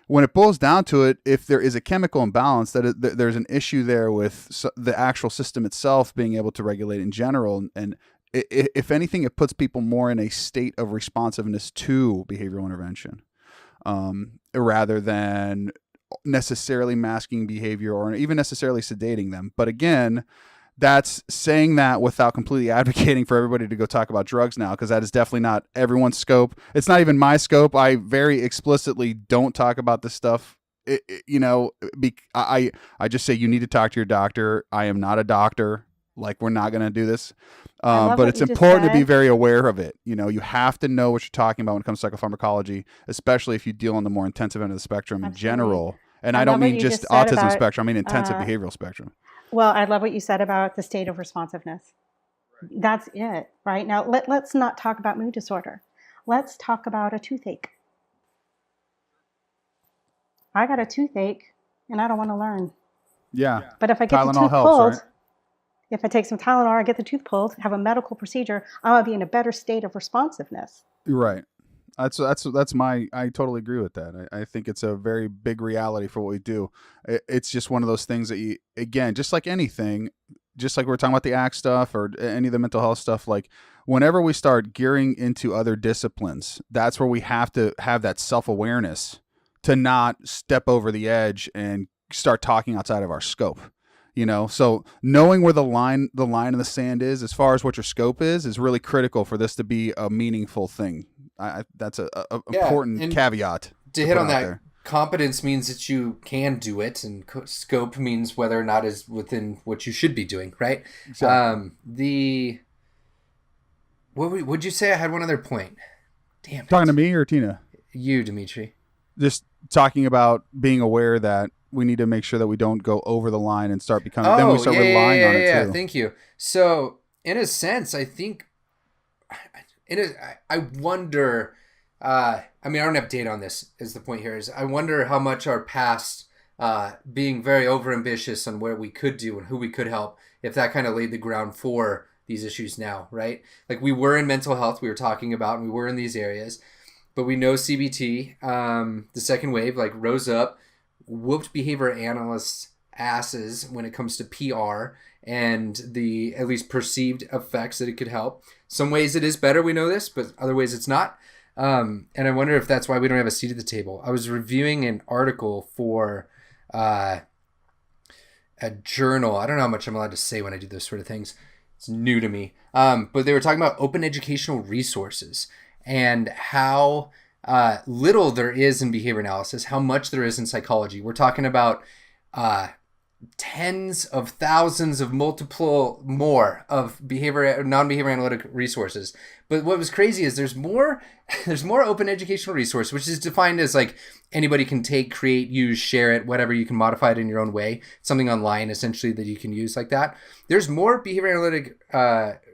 when it boils down to it, if there is a chemical imbalance, there's an issue there with the actual system itself being able to regulate in general. And if anything, it puts people more in a state of responsiveness to behavioral intervention, rather than necessarily masking behavior or even necessarily sedating them. But again, that's saying that without completely advocating for everybody to go talk about drugs now, because that is definitely not everyone's scope. It's not even my scope. I very explicitly don't talk about this stuff I just say you need to talk to your doctor. I am not a doctor. Like, we're not going to do this. But it's important to be very aware of it. You have to know what you're talking about when it comes to psychopharmacology, especially if you deal on the more intensive end of the spectrum in general. And I don't mean just autism spectrum. I mean intensive behavioral spectrum. Well, I love what you said about the state of responsiveness. That's it, right? Now, let's not talk about mood disorder. Let's talk about a toothache. I got a toothache, and I don't want to learn. Yeah. But if I get the tooth pulled, right? If I take some Tylenol, I get the tooth pulled, have a medical procedure, I'm going to be in a better state of responsiveness. Right. I totally agree with that. I think it's a very big reality for what we do. It's just one of those things that again, just like anything, just like we're talking about the ACT stuff or any of the mental health stuff, like whenever we start gearing into other disciplines, that's where we have to have that self-awareness to not step over the edge and start talking outside of our scope. So knowing where the line in the sand is, as far as what your scope is really critical for this to be a meaningful thing. That's a important caveat. To hit on that, there. Competence means that you can do it, and scope means whether or not is within what you should be doing, right? Exactly. Would you say? I had one other point. Damn it. Talking to me or Tina? You, Dimitri. Just talking about being aware that we need to make sure that we don't go over the line and start becoming. Then we start relying on it too. Yeah, thank you. So, in a sense, I think, I wonder. I don't have data on this. Is the point here? Is I wonder how much our past, being very overambitious on where we could do and who we could help, if that kind of laid the ground for these issues now, right? Like we were in mental health, we were talking about, and we were in these areas, but we know CBT, the second wave, like rose up, whooped behavior analysts' asses when it comes to PR and the at least perceived effects that it could help. Some ways it is better, we know this, but other ways it's not. And I wonder if that's why we don't have a seat at the table. I was reviewing an article for a journal. I don't know how much I'm allowed to say when I do those sort of things. It's new to me. But they were talking about open educational resources and how little there is in behavior analysis, how much there is in psychology. We're talking about tens of thousands of multiple more of non-behavior analytic resources. But what was crazy is there's more open educational resource, which is defined as like anybody can take, create, use, share it, whatever. You can modify it in your own way. Something online essentially that you can use like that. There's more behavior analytic,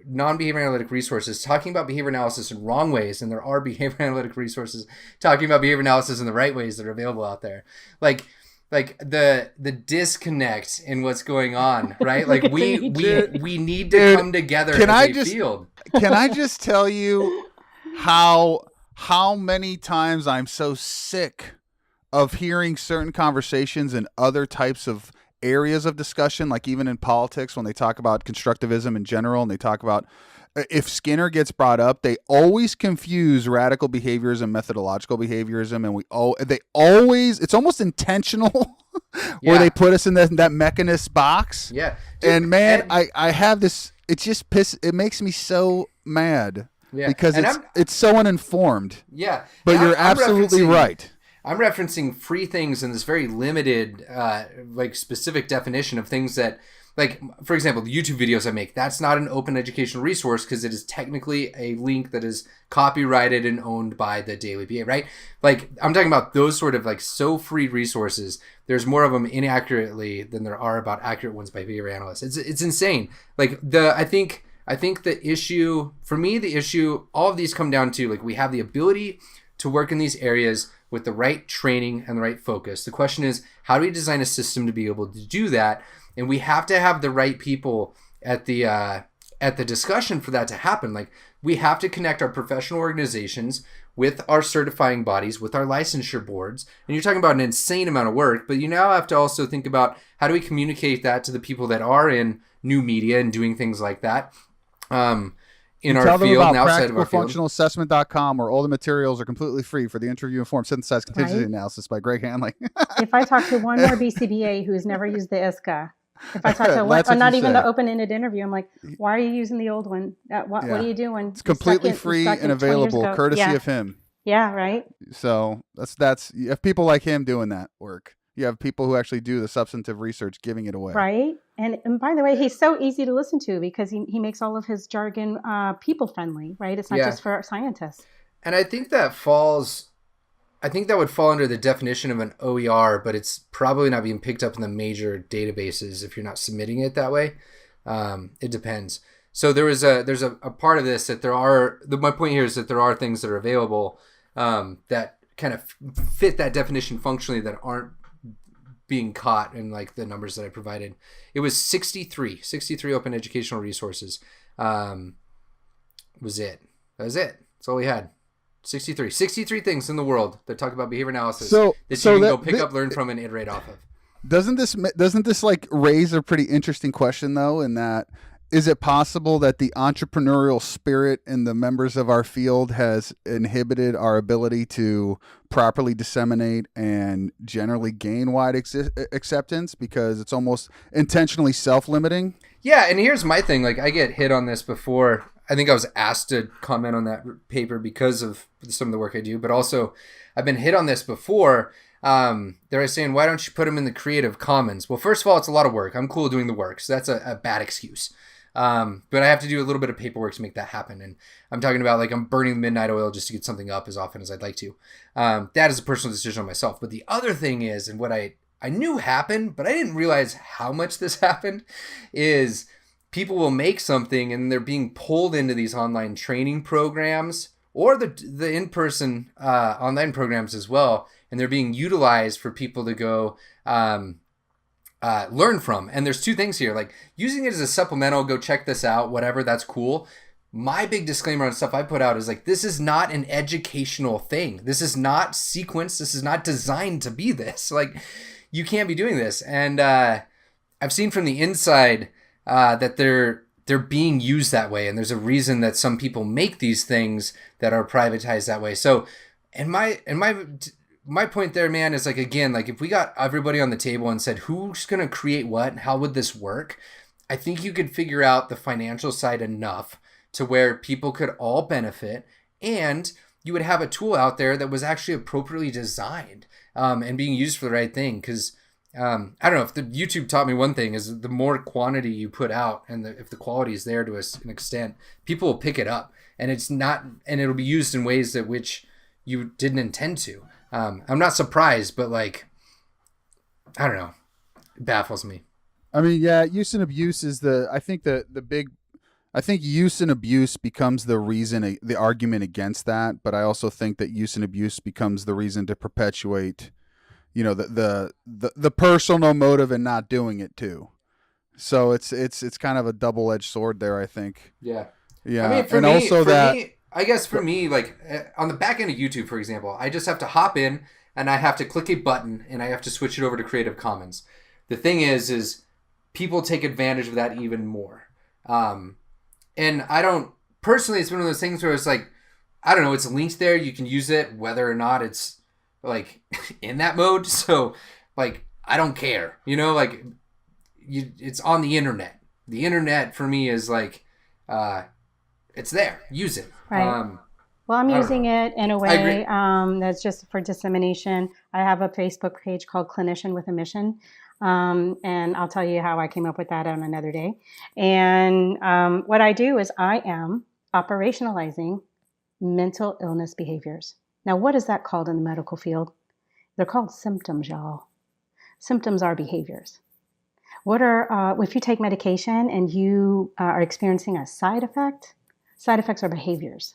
non-behavior analytic resources talking about behavior analysis in wrong ways than there are behavior analytic resources talking about behavior analysis in the right ways that are available out there. Like the disconnect in what's going on, right? Like we need to come together as a field. Can I just tell you how many times I'm so sick of hearing certain conversations in other types of areas of discussion, like even in politics when they talk about constructivism in general and they talk about if Skinner gets brought up, they always confuse radical behaviorism and methodological behaviorism, and it's almost intentional where they put us in that mechanist box. Yeah. Dude, and I have this, it makes me so mad because it's so uninformed. Yeah. But you're absolutely right. I'm referencing free things in this very limited, specific definition of things that, like, for example, the YouTube videos I make, that's not an open educational resource because it is technically a link that is copyrighted and owned by the Daily BA, right? Like, I'm talking about those sort of, like, so free resources. There's more of them inaccurately than there are about accurate ones by behavior analysts. It's insane. Like, I think the issue, for me, all of these come down to, like, we have the ability to work in these areas with the right training and the right focus. The question is, how do we design a system to be able to do that? And we have to have the right people at the discussion for that to happen. Like, we have to connect our professional organizations with our certifying bodies, with our licensure boards. And you're talking about an insane amount of work, but you now have to also think about how do we communicate that to the people that are in new media and doing things like that. In our field and outside of our field. Practicalfunctionalassessment.com, where all the materials are completely free for the interview-informed synthesized contingency analysis by Greg Hanley. If I talk to one more BCBA who's never used the IISCA, if I talk to one, or not even the open-ended interview, I'm like, why are you using the old one? What are you doing? It's completely free and available, courtesy of him. Yeah, right. So that's you have people like him doing that work. You have people who actually do the substantive research giving it away. Right. And by the way, he's so easy to listen to because he makes all of his jargon people friendly, right? It's not just for scientists. And I think that would fall under the definition of an OER, but it's probably not being picked up in the major databases if you're not submitting it that way. It depends. So there's a part of this that my point here is that there are things that are available that kind of fit that definition functionally that aren't being caught in like the numbers that I provided. It was 63 open educational resources. Was it. That was it. That's all we had. 63 things in the world that talk about behavior analysis that you can go pick up, learn from, and iterate off of. Doesn't this like raise a pretty interesting question though, in that is it possible that the entrepreneurial spirit in the members of our field has inhibited our ability to properly disseminate and generally gain wide acceptance because it's almost intentionally self-limiting? Yeah, and here's my thing. Like, I get hit on this before. I think I was asked to comment on that paper because of some of the work I do, but also I've been hit on this before. They're saying, why don't you put them in the Creative Commons? Well, first of all, it's a lot of work. I'm cool doing the work, so that's a bad excuse. But I have to do a little bit of paperwork to make that happen. And I'm talking about like I'm burning the midnight oil just to get something up as often as I'd like to. That is a personal decision on myself. But the other thing is, and what I knew happened, but I didn't realize how much this happened, is people will make something and they're being pulled into these online training programs or the in-person online programs as well. And they're being utilized for people to go learn from. And there's two things here, like using it as a supplemental, go check this out, whatever, that's cool. My big disclaimer on stuff I put out is like, this is not an educational thing. This is not sequenced. This is not designed to be this. Like, you can't be doing this. And I've seen from the inside that they're being used that way. And there's a reason that some people make these things that are privatized that way. So, and my point there, man, is like, again, like if we got everybody on the table and said, who's going to create what and how would this work? I think you could figure out the financial side enough to where people could all benefit, and you would have a tool out there that was actually appropriately designed and being used for the right thing. Because I don't know, if the YouTube taught me one thing, is the more quantity you put out and if the quality is there to an extent, people will pick it up, and it'll be used in ways that which you didn't intend to. I'm not surprised, but like, I don't know, it baffles me. I mean, yeah, use and abuse is I think use and abuse becomes the argument against that. But I also think that use and abuse becomes the reason to perpetuate, the personal motive in not doing it too. So it's kind of a double-edged sword there, I think. Yeah. Yeah. I mean, I guess for me, like on the back end of YouTube, for example, I just have to hop in and I have to click a button and I have to switch it over to Creative Commons. The thing is people take advantage of that even more. And I don't, personally, it's one of those things where it's like, I don't know, it's linked there. You can use it whether or not it's like in that mode. So like, I don't care, like it's on the internet. The internet for me is like, it's there. Use it. Right. Well, I'm using it in a way that's just for dissemination. I have a Facebook page called Clinician with a Mission. And I'll tell you how I came up with that on another day. And what I do is I am operationalizing mental illness behaviors. Now, what is that called in the medical field? They're called symptoms, y'all. Symptoms are behaviors. What are, if you take medication and you are experiencing a side effect, side effects are behaviors.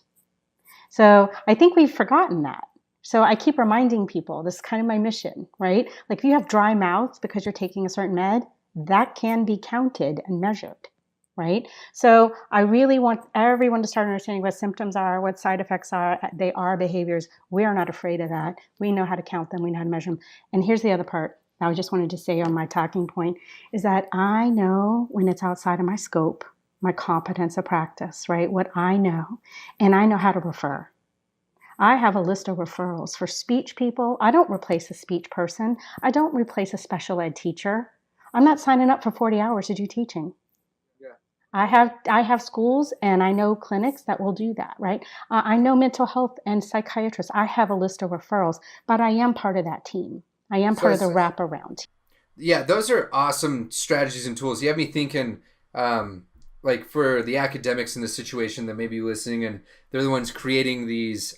So I think we've forgotten that. So I keep reminding people, this is kind of my mission, right? Like if you have dry mouth because you're taking a certain med, that can be counted and measured, right? So I really want everyone to start understanding what symptoms are, what side effects are. They are behaviors. We are not afraid of that. We know how to count them. We know how to measure them. And here's the other part I just wanted to say on my talking point is that I know when it's outside of my scope, my competence of practice, right? What I know, and I know how to refer. I have a list of referrals for speech people. I don't replace a speech person. I don't replace a special ed teacher. I'm not signing up for 40 hours to do teaching. Yeah. I have schools and I know clinics that will do that, right? I know mental health and psychiatrists. I have a list of referrals, but I am part of that team. I am part of the wraparound. Yeah, those are awesome strategies and tools. You have me thinking, like for the academics in the situation that may be listening, and they're the ones creating these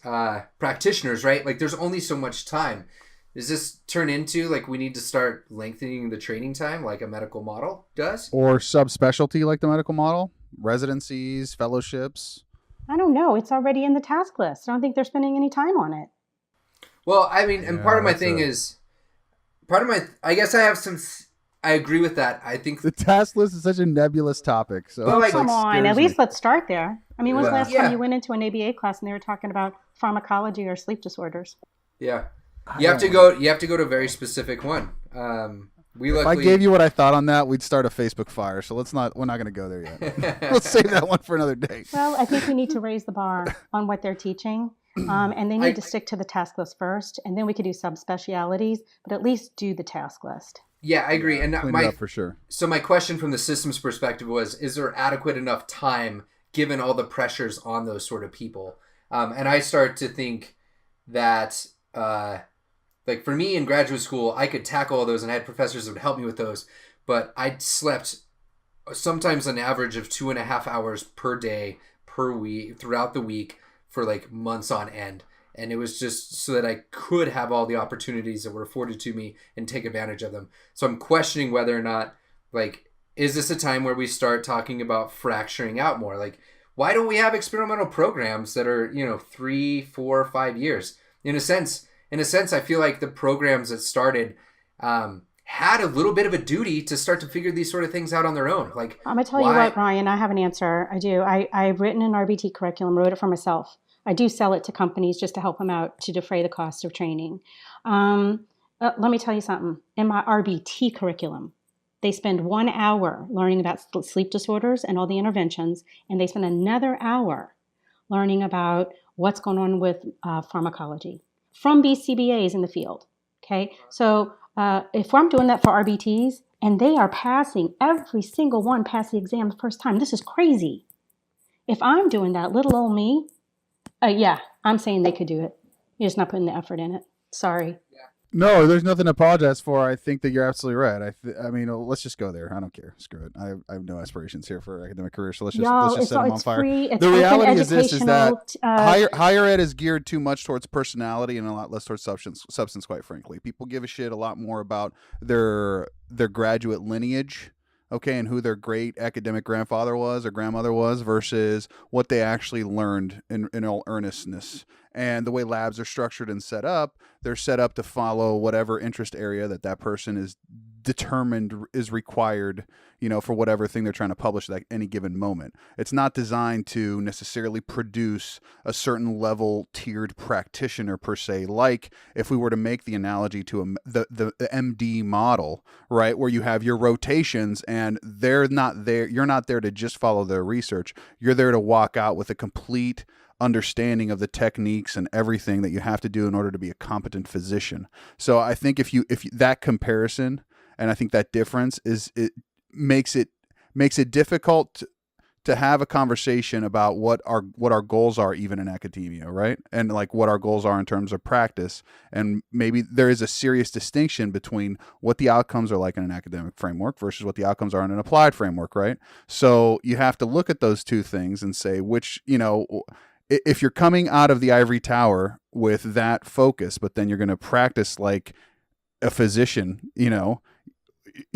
practitioners, right? Like there's only so much time. Does this turn into like we need to start lengthening the training time like a medical model does? Or subspecialty like the medical model? Residencies, fellowships? I don't know. It's already in the task list. I don't think they're spending any time on it. Well, I mean, and part of my thing is, I guess I have some, I agree with that. I think the task list is such a nebulous topic. So like, come on, at least let's start there. I mean, when's the last Yeah. time you went into an ABA class and they were talking about pharmacology or sleep disorders? Yeah. You have to go to a very specific one. If I gave you what I thought on that, we'd start a Facebook fire. So we're not going to go there yet. Let's save that one for another day. Well, I think we need to raise the bar on what they're teaching. And they need to stick to the task list first, and then we could do subspecialities, but at least do the task list. Yeah, I agree. And Clean it up for sure. So my question from the systems perspective was, is there adequate enough time given all the pressures on those sort of people? And I start to think that, like for me in graduate school, I could tackle all those and I had professors that would help me with those, but I slept sometimes an average of 2.5 hours per day, per week, throughout the week for like months on end. And it was just so that I could have all the opportunities that were afforded to me and take advantage of them. So I'm questioning whether or not, like, is this a time where we start talking about fracturing out more? Like, why don't we have experimental programs that are, 3, 4, 5 years? In a sense, I feel like the programs that started had a little bit of a duty to start to figure these sort of things out on their own. Like, I'm going to tell you what, Ryan, I have an answer. I do. I've written an RBT curriculum, wrote it for myself. I do sell it to companies just to help them out to defray the cost of training. Let me tell you something. In my RBT curriculum, they spend 1 hour learning about sleep disorders and all the interventions, and they spend another hour learning about what's going on with pharmacology from BCBAs in the field. Okay, so if I'm doing that for RBTs and they are passing, every single one passed the exam the first time, this is crazy. If I'm doing that, little old me, yeah, I'm saying they could do it. You're just not putting the effort in it. Sorry. No, there's nothing to apologize for. I think that you're absolutely right. I mean, let's just go there. I don't care. Screw it. I have no aspirations here for academic career. So let's just set them on fire. Free. It's the reality is that higher ed is geared too much towards personality and a lot less towards substance. Quite frankly, people give a shit a lot more about their graduate lineage. Okay, and who their great academic grandfather was or grandmother was versus what they actually learned in all earnestness. And the way labs are structured and set up, they're set up to follow whatever interest area that person is determined is required, for whatever thing they're trying to publish at any given moment. It's not designed to necessarily produce a certain level tiered practitioner per se, like if we were to make the analogy to the MD model, right, where you have your rotations and you're not there to just follow their research. You're there to walk out with a complete understanding of the techniques and everything that you have to do in order to be a competent physician. So I think if that comparison, and I think that difference makes it difficult to have a conversation about what our goals are even in academia, right? And like what our goals are in terms of practice. And maybe there is a serious distinction between what the outcomes are like in an academic framework versus what the outcomes are in an applied framework, right? So you have to look at those two things and say which, if you're coming out of the ivory tower with that focus, but then you're going to practice like a physician,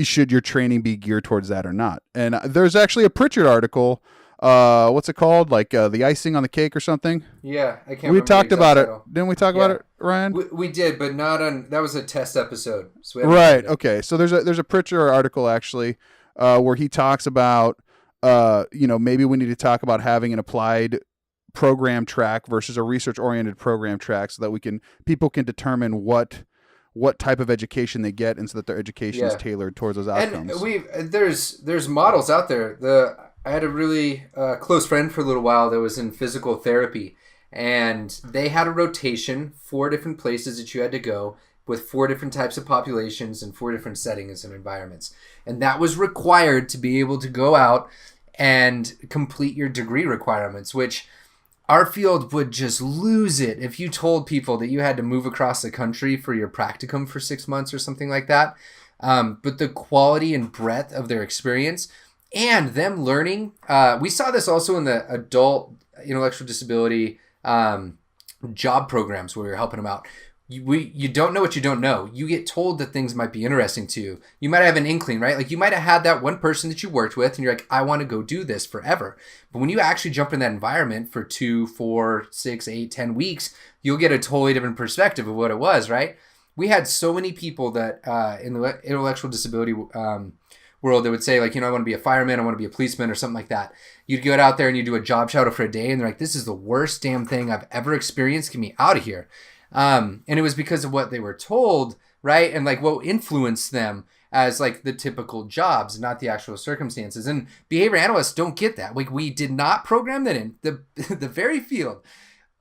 should your training be geared towards that or not? And there's actually a Pritchard article. What's it called? Like the icing on the cake or something? Yeah, I can't remember. We talked about it. Title. Didn't we talk about it, Ryan? We did, but not on. That was a test episode. So right. Okay. So there's a Pritchard article actually where he talks about maybe we need to talk about having an applied program track versus a research-oriented program track so that people can determine what type of education they get and so that their education is tailored towards those outcomes. And there's models out there. I had a really close friend for a little while that was in physical therapy, and they had a rotation, 4 different places that you had to go with 4 different types of populations and 4 different settings and environments. And that was required to be able to go out and complete your degree requirements, which our field would just lose it if you told people that you had to move across the country for your practicum for 6 months or something like that. But the quality and breadth of their experience and them learning, we saw this also in the adult intellectual disability job programs where we were helping them out. You don't know what you don't know. You get told that things might be interesting to you. You might have an inkling, right? Like you might have had that one person that you worked with and you're like, I want to go do this forever. But when you actually jump in that environment for 2, 4, 6, 8, 10 weeks, you'll get a totally different perspective of what it was, right? We had so many people that in the intellectual disability world that would say like, I want to be a fireman, I want to be a policeman or something like that. You'd go out there and you do a job shadow for a day and they're like, this is the worst damn thing I've ever experienced. Get me out of here. And it was because of what they were told, right? And like what influenced them as like the typical jobs, not the actual circumstances. And behavior analysts don't get that. Like we did not program that in. The very field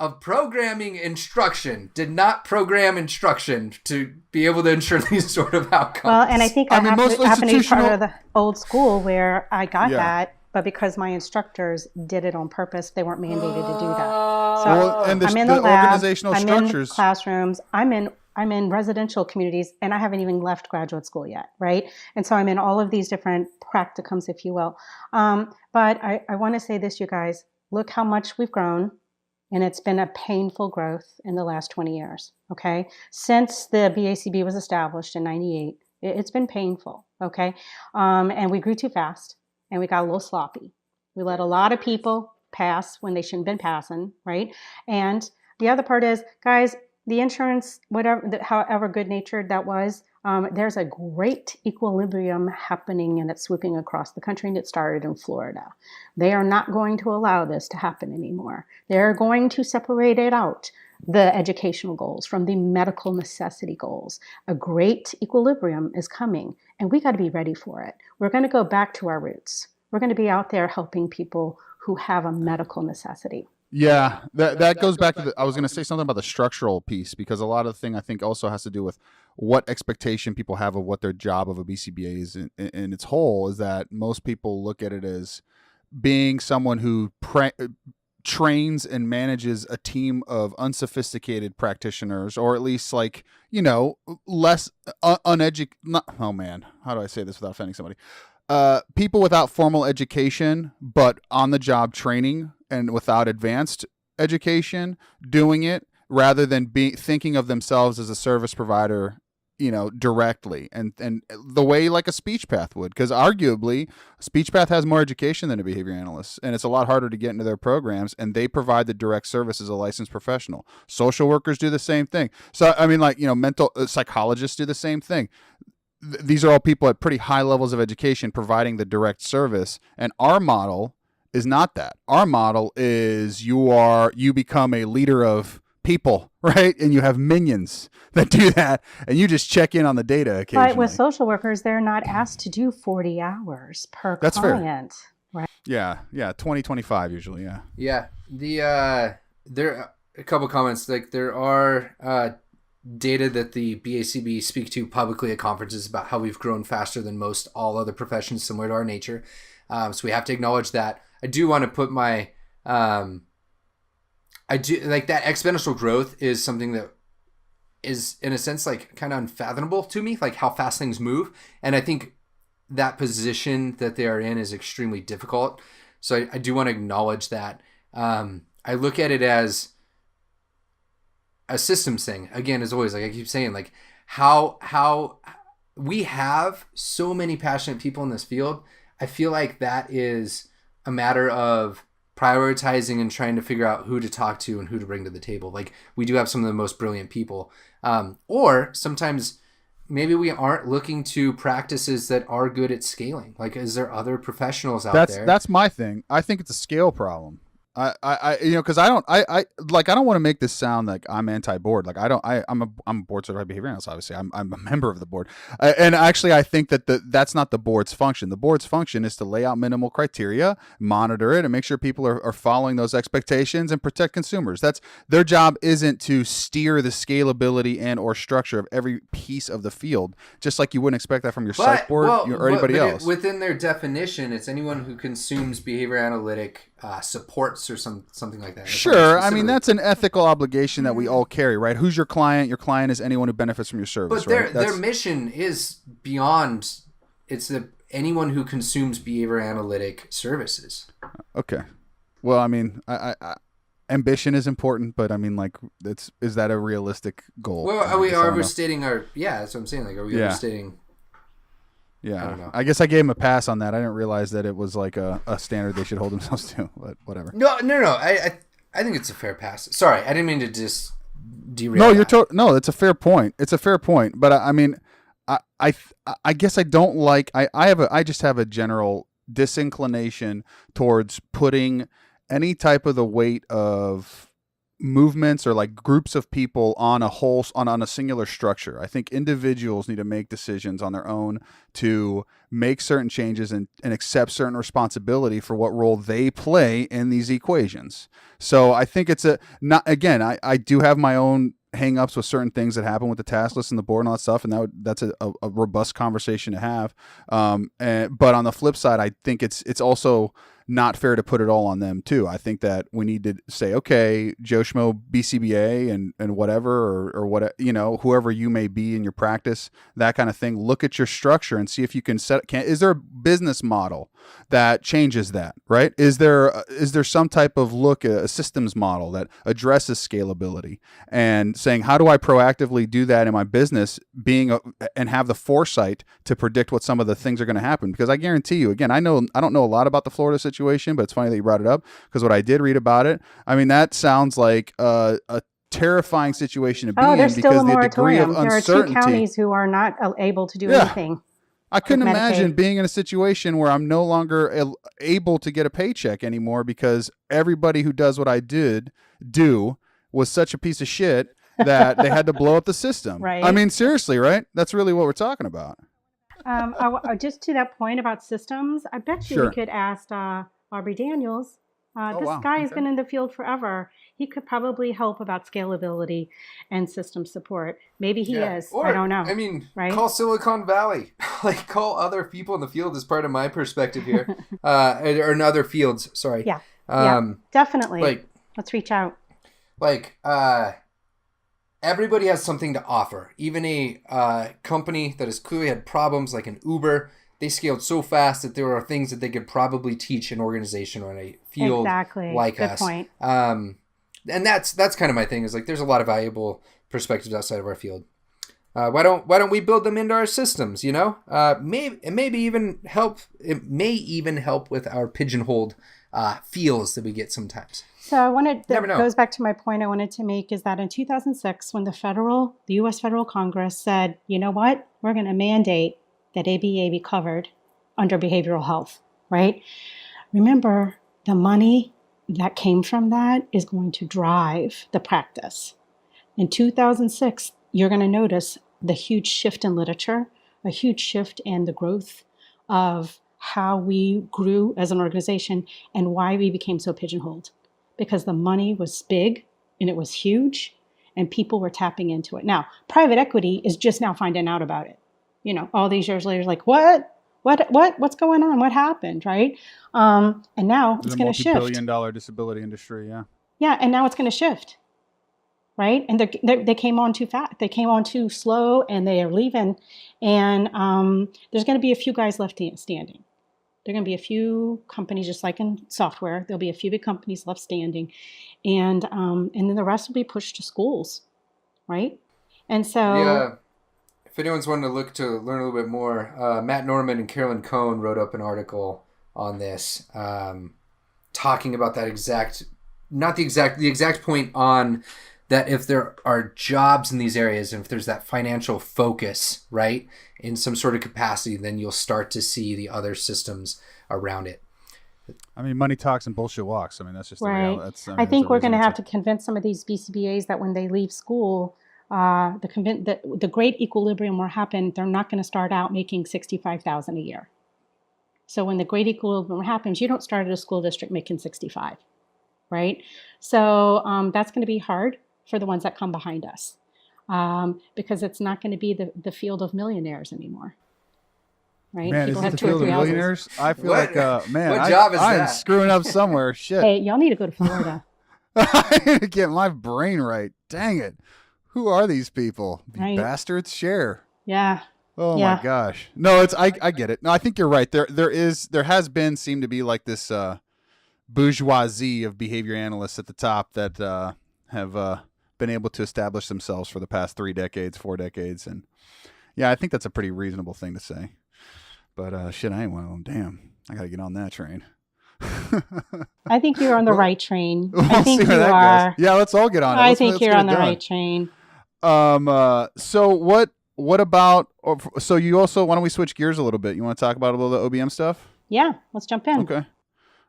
of programming instruction did not program instruction to be able to ensure these sort of outcomes. Well, and I think I happen to be part of the old school where I got that. But because my instructors did it on purpose, they weren't mandated to do that. So I'm in the lab, organizational I'm structures. in classrooms, I'm in residential communities, and I haven't even left graduate school yet, right? And so I'm in all of these different practicums, if you will. But I want to say this, you guys, look how much we've grown, and it's been a painful growth in the last 20 years, okay? Since the BACB was established in 98, it's been painful, okay? And we grew too fast. And we got a little sloppy. We let a lot of people pass when they shouldn't have been passing, right? And the other part is, guys, the insurance, however good-natured that was, there's a great equilibrium happening and it's swooping across the country, and it started in Florida. They are not going to allow this to happen anymore. They're going to separate it out, the educational goals from the medical necessity goals. A great equilibrium is coming, and we got to be ready for it. We're going to go back to our roots. We're going to be out there helping people who have a medical necessity. Yeah, that goes back to I was going to say something about the structural piece, because a lot of the thing I think also has to do with what expectation people have of what their job of a BCBA is in its whole, is that most people look at it as being someone who trains and manages a team of unsophisticated practitioners, or at least like, less uneducated. Oh man, how do I say this without offending somebody? People without formal education, but on the job training and without advanced education doing it, rather than thinking of themselves as a service provider, directly and the way like a speech path would, because arguably a speech path has more education than a behavior analyst, and it's a lot harder to get into their programs, and they provide the direct service as a licensed professional. Social workers do the same thing. So I mean, like, mental psychologists do the same thing. These are all people at pretty high levels of education providing the direct service, and our model is not that. Our model is you become a leader of people, right? And you have minions that do that, and you just check in on the data occasionally. But with social workers, they're not asked to do 40 hours per That's client. Fair. Right? Yeah, 20-25 usually, yeah. Yeah, there are a couple comments. Like there are data that the BACB speak to publicly at conferences about how we've grown faster than most all other professions similar to our nature. So we have to acknowledge that. I do want to put my I do like that exponential growth is something that is in a sense like kind of unfathomable to me, like how fast things move. And I think that position that they are in is extremely difficult. So I do want to acknowledge that. I look at it as a systems thing. Again, as always, like I keep saying, like how we have so many passionate people in this field. I feel like that is a matter of prioritizing and trying to figure out who to talk to and who to bring to the table. Like we do have some of the most brilliant people. Or sometimes maybe we aren't looking to practices that are good at scaling. Like, is there other professionals out there? That's my thing. I think it's a scale problem. Because I don't want to make this sound like I'm anti-board. Like I'm a board certified behavior analyst. Obviously, I'm a member of the board, and actually, I think that that's not the board's function. The board's function is to lay out minimal criteria, monitor it, and make sure people are following those expectations and protect consumers. That's their job. Isn't to steer the scalability and or structure of every piece of the field, just like you wouldn't expect that from your psych board or anybody else. Within their definition, it's anyone who consumes behavior analytic supports or something like that. Sure. I mean, that's an ethical obligation that we all carry, right? Who's your client? Your client is anyone who benefits from your service. But right? their mission is beyond. It's anyone who consumes behavior analytic services. Okay. Well, I mean, I ambition is important, but I mean, like, is that a realistic goal? Well, are we overstating our? Yeah, that's what I'm saying. Like, are we overstating? Yeah, I don't know. I guess I gave him a pass on that. I didn't realize that it was like a standard they should hold themselves to. But whatever. No. I think it's a fair pass. Sorry, I didn't mean to just derail. No, no, it's a fair point. It's a fair point. But I mean, I guess I don't like. I just have a general disinclination towards putting any type of the weight of movements or like groups of people on a singular structure. I think individuals need to make decisions on their own to make certain changes and accept certain responsibility for what role they play in these equations. So I think it's I do have my own hang-ups with certain things that happen with the task list and the board and all that stuff, and that's a robust conversation to have. But on the flip side, I think it's also not fair to put it all on them too. I think that we need to say, okay, Joe Schmo BCBA and whatever, or what, whoever you may be in your practice, that kind of thing. Look at your structure and see if you can is there a business model that changes that, right? Is there some type of a systems model that addresses scalability and saying, how do I proactively do that in my business, and have the foresight to predict what some of the things are going to happen? Because I guarantee you, again, I don't know a lot about the Florida situation, but it's funny that you brought it up, because what I did read about it, I mean, that sounds like a terrifying situation to be in, there's because still a the degree of moratorium. uncertainty. There are 2 counties who are not able to do anything. I couldn't imagine being in a situation where I'm no longer able to get a paycheck anymore because everybody who does what I do was such a piece of shit that they had to blow up the system. Right. I mean, seriously, right? That's really what we're talking about. Just to that point about systems, I bet you we could ask Aubrey Daniels. This guy has been in the field forever. He could probably help about scalability and system support. Maybe he is. Or, I don't know. I mean, right? Call Silicon Valley. Like, call other people in the field as part of my perspective here. Or in other fields, sorry. Yeah, definitely. Like, let's reach out. Like, everybody has something to offer. Even a company that has clearly had problems, like an Uber, they scaled so fast that there are things that they could probably teach an organization or a field like Good us. Point. And that's kind of my thing, is like, there's a lot of valuable perspectives outside of our field. Why don't we build them into our systems? It may even help with our pigeonholed feels that we get sometimes. So that goes back to my point I wanted to make, is that in 2006, when the U.S. Federal Congress said, you know what, we're going to mandate that ABA be covered under behavioral health, right? Remember, the money that came from that is going to drive the practice. In 2006, you're going to notice the huge shift in literature, a huge shift in the growth of how we grew as an organization and why we became so pigeonholed. Because the money was big and it was huge and people were tapping into it. Now, private equity is just now finding out about it. All these years later, like, what's going on? What happened, right? And now it's going to shift. $multi-billion-dollar disability industry, yeah. Yeah, and now it's going to shift, right? And they came on too fast. They came on too slow, and they are leaving. And there's going to be a few guys left standing. There are going to be a few companies, just like in software. There'll be a few big companies left standing, and then the rest will be pushed to schools, right? And so, yeah. If anyone's wanting to learn a little bit more, Matt Norman and Carolynn Kohn wrote up an article on this, talking about that the exact point on that. If there are jobs in these areas, and if there's that financial focus, right, in some sort of capacity, then you'll start to see the other systems around it. I mean, money talks and bullshit walks. I mean, that's just right. the reality. I think we're going to have to convince some of these BCBAs that when they leave school, the great equilibrium will happen. They're not going to start out making $65,000 a year. So when the great equilibrium happens, you don't start at a school district making 65, right? So that's going to be hard for the ones that come behind us, because it's not going to be the field of millionaires anymore. right? Man, People is it have the 2 or field 3 of houses. millionaires? I feel What- like, man, what job is I'm that? screwing up somewhere. Shit. Hey, y'all need to go to Florida. I need to get my brain right. Dang it. Who are these people? You Right. bastards. Share. Yeah. Oh Yeah. my gosh. No, it's I get it. No, I think you're right. There has been seemed to be like this bourgeoisie of behavior analysts at the top that have been able to establish themselves for the past 3 decades, 4 decades, and yeah, I think that's a pretty reasonable thing to say. But shit, I ain't one of them. Damn, I gotta get on that train. I think you're on the right train. We'll I think see where you that are. goes. Yeah, let's all get on it. I Let's think you're get on it the done. right train. So what about? So you also, why don't we switch gears a little bit? You want to talk about a little of the OBM stuff? Yeah, let's jump in. Okay.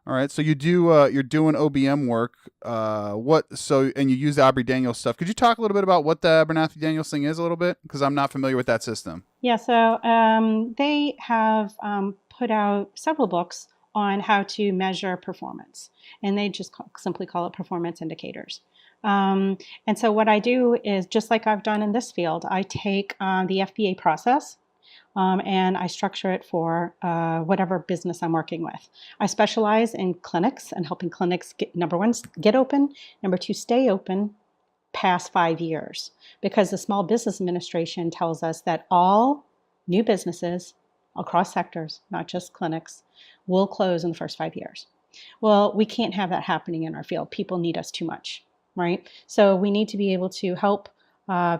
All right. So you do you're doing OBM work. And you use the Aubrey Daniels stuff. Could you talk a little bit about what the Abernathy Daniels thing is a little bit? Because I'm not familiar with that system. Yeah, so they have put out several books on how to measure performance, and they just simply call it performance indicators. And so what I do is, just like I've done in this field, I take the FBA process and I structure it for whatever business I'm working with. I specialize in clinics and helping clinics number 1, get open, number 2, stay open past 5 years, because the Small Business Administration tells us that all new businesses across sectors, not just clinics, will close in the first 5 years. Well, we can't have that happening in our field. People need us too much, right? So we need to be able to help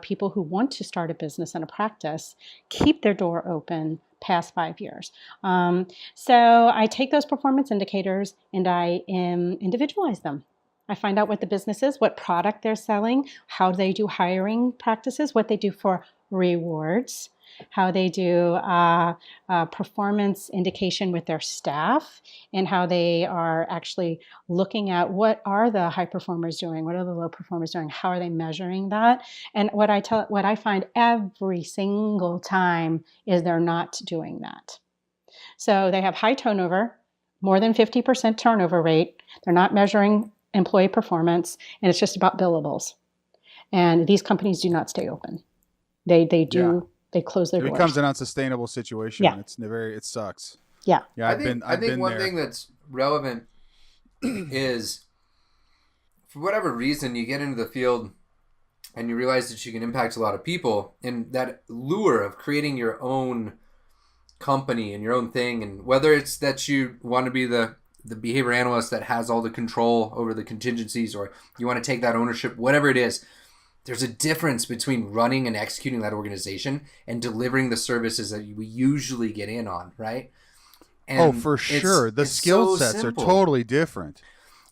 people who want to start a business and a practice keep their door open past 5 years. So I take those performance indicators and I individualize them. I find out what the business is, what product they're selling, how they do hiring practices, what they do for rewards, how they do performance indication with their staff, and how they are actually looking at what are the high performers doing, what are the low performers doing, how are they measuring that. And what I find every single time is they're not doing that. So they have high turnover, more than 50% turnover rate. They're not measuring employee performance, and it's just about billables. And these companies do not stay open. They do. Yeah. They close their It doors. becomes an unsustainable situation. Yeah. It sucks. Yeah. Yeah, I think one there. thing that's relevant is, for whatever reason, you get into the field and you realize that you can impact a lot of people, and that lure of creating your own company and your own thing, and whether it's that you want to be the behavior analyst that has all the control over the contingencies, or you want to take that ownership, whatever it is, there's a difference between running and executing that organization and delivering the services that we usually get in on, right? And for sure. The it's skill so sets simple. are totally different.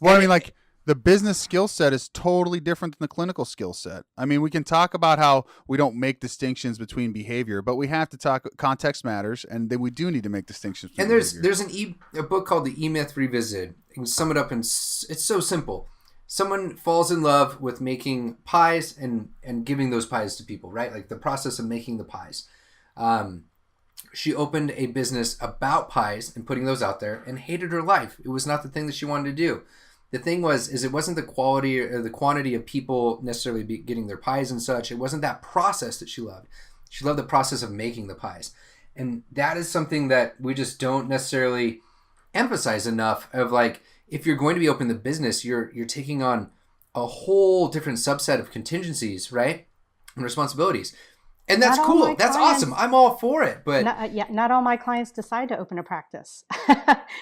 Well, I mean, like, the business skill set is totally different than the clinical skill set. I mean, we can talk about how we don't make distinctions between behavior, but we have to talk, context matters, and then we do need to make distinctions between And there's behavior. a book called The E-Myth Revisited. You can sum it up, and it's so simple. Someone falls in love with making pies and giving those pies to people, right? Like the process of making the pies. She opened a business about pies and putting those out there, and hated her life. It was not the thing that she wanted to do. The thing it wasn't the quality or the quantity of people necessarily getting their pies and such. It wasn't that process that she loved. She loved the process of making the pies. And that is something that we just don't necessarily emphasize enough, of like, if you're going to be open the business, you're taking on a whole different subset of contingencies, right? And responsibilities. And that's Not all cool. my That's clients- awesome. I'm all for it. But not all my clients decide to open a practice.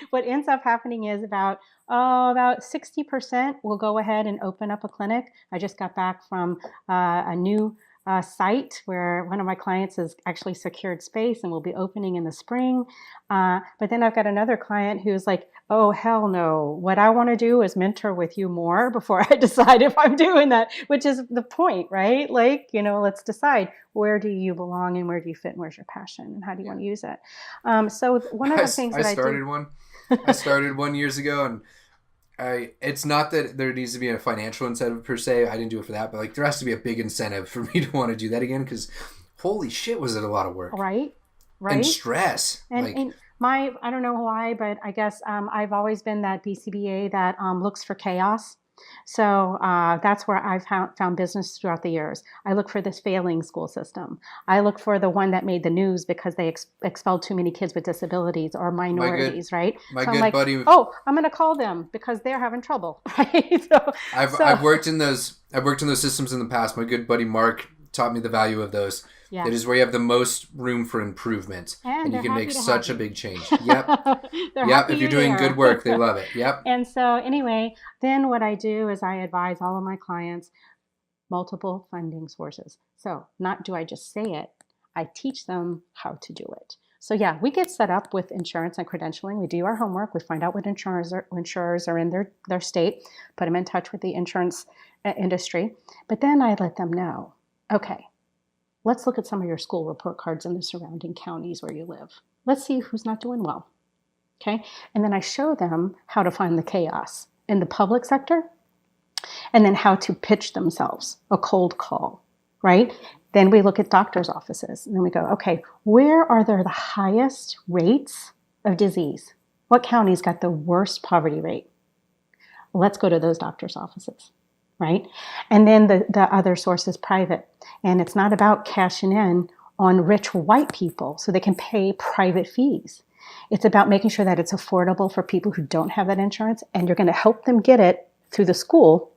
What ends up happening is about 60% will go ahead and open up a clinic. I just got back from a new site where one of my clients has actually secured space and will be opening in the spring. But then I've got another client who's like, oh, hell no. What I want to do is mentor with you more before I decide if I'm doing that, which is the point, right? Like, let's decide, where do you belong and where do you fit and where's your passion and how do you want to use it? So one of the things that I started one. I started one years ago, and it's not that there needs to be a financial incentive per se. I didn't do it for that, but like there has to be a big incentive for me to want to do that again, because holy shit, was it a lot of work. Right. And stress. And I don't know why, but I guess I've always been that BCBA that looks for chaos. So that's where I've found business throughout the years. I look for this failing school system. I look for the one that made the news because they expelled too many kids with disabilities or minorities, right? My so good I'm like, buddy. oh, I'm going to call them because they're having trouble, right? I've worked in those systems in the past. My good buddy Mark taught me the value of those. Yeah. That is where you have the most room for improvement, and you can make such a big change. Yep. Yep. If you're doing good work, they love it. Yep. And so anyway, then what I do is I advise all of my clients multiple funding sources. So not do I just say it, I teach them how to do it. So yeah, we get set up with insurance and credentialing. We do our homework. We find out what insurers are in their state, put them in touch with the insurance industry. But then I let them know, okay, let's look at some of your school report cards in the surrounding counties where you live. Let's see who's not doing well. Okay. And then I show them how to find the chaos in the public sector and then how to pitch themselves a cold call, right? Then we look at doctors' offices and then we go, okay, where are there the highest rates of disease? What county's got the worst poverty rate? Let's go to those doctors' offices, right? And then the other source is private. And it's not about cashing in on rich white people so they can pay private fees. It's about making sure that it's affordable for people who don't have that insurance, and you're going to help them get it through the school.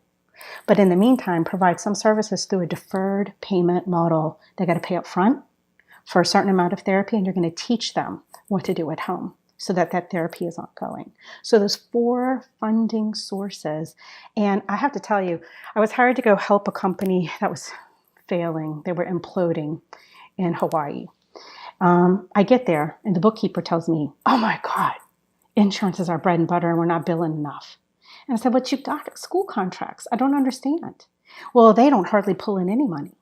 But in the meantime, provide some services through a deferred payment model. They got to pay up front for a certain amount of therapy, and you're going to teach them what to do at home so that therapy is ongoing. So there's 4 funding sources. And I have to tell you, I was hired to go help a company that was failing. They were imploding in Hawaii. I get there and the bookkeeper tells me, oh my God, insurance is our bread and butter and we're not billing enough. And I said, but you've got school contracts. I don't understand. Well, they don't hardly pull in any money.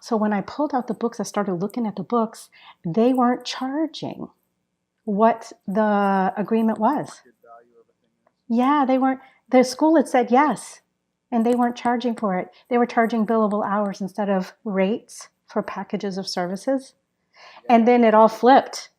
So when I pulled out the books, I started looking at the books. They weren't charging what the agreement was. Yeah, they weren't. The school had said yes, and they weren't charging for it. They were charging billable hours instead of rates for packages of services. And then it all flipped,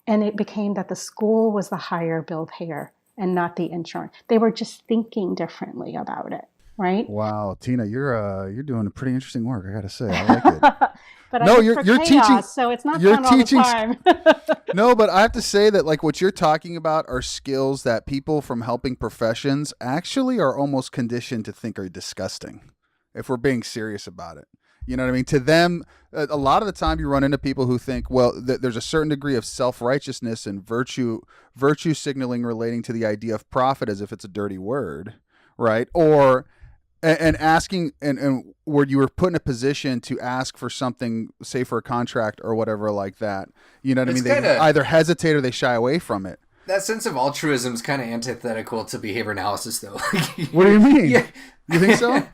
and it became that the school was the higher bill payer and not the insurance. They were just thinking differently about it, right? Wow, Tina, you're doing a pretty interesting work, I got to say. I like it. But no, you're chaos, teaching, so it's not fun all the time. No, but I have to say that like what you're talking about are skills that people from helping professions actually are almost conditioned to think are disgusting, if we're being serious about it. You know what I mean? To them, a lot of the time you run into people who think, well, there's a certain degree of self-righteousness and virtue signaling relating to the idea of profit as if it's a dirty word, right? Or and asking and where you were put in a position to ask for something, say for a contract or whatever like that. You know what I mean? They either hesitate or they shy away from it. That sense of altruism is kind of antithetical to behavior analysis, though. What do you mean? Yeah. You think so?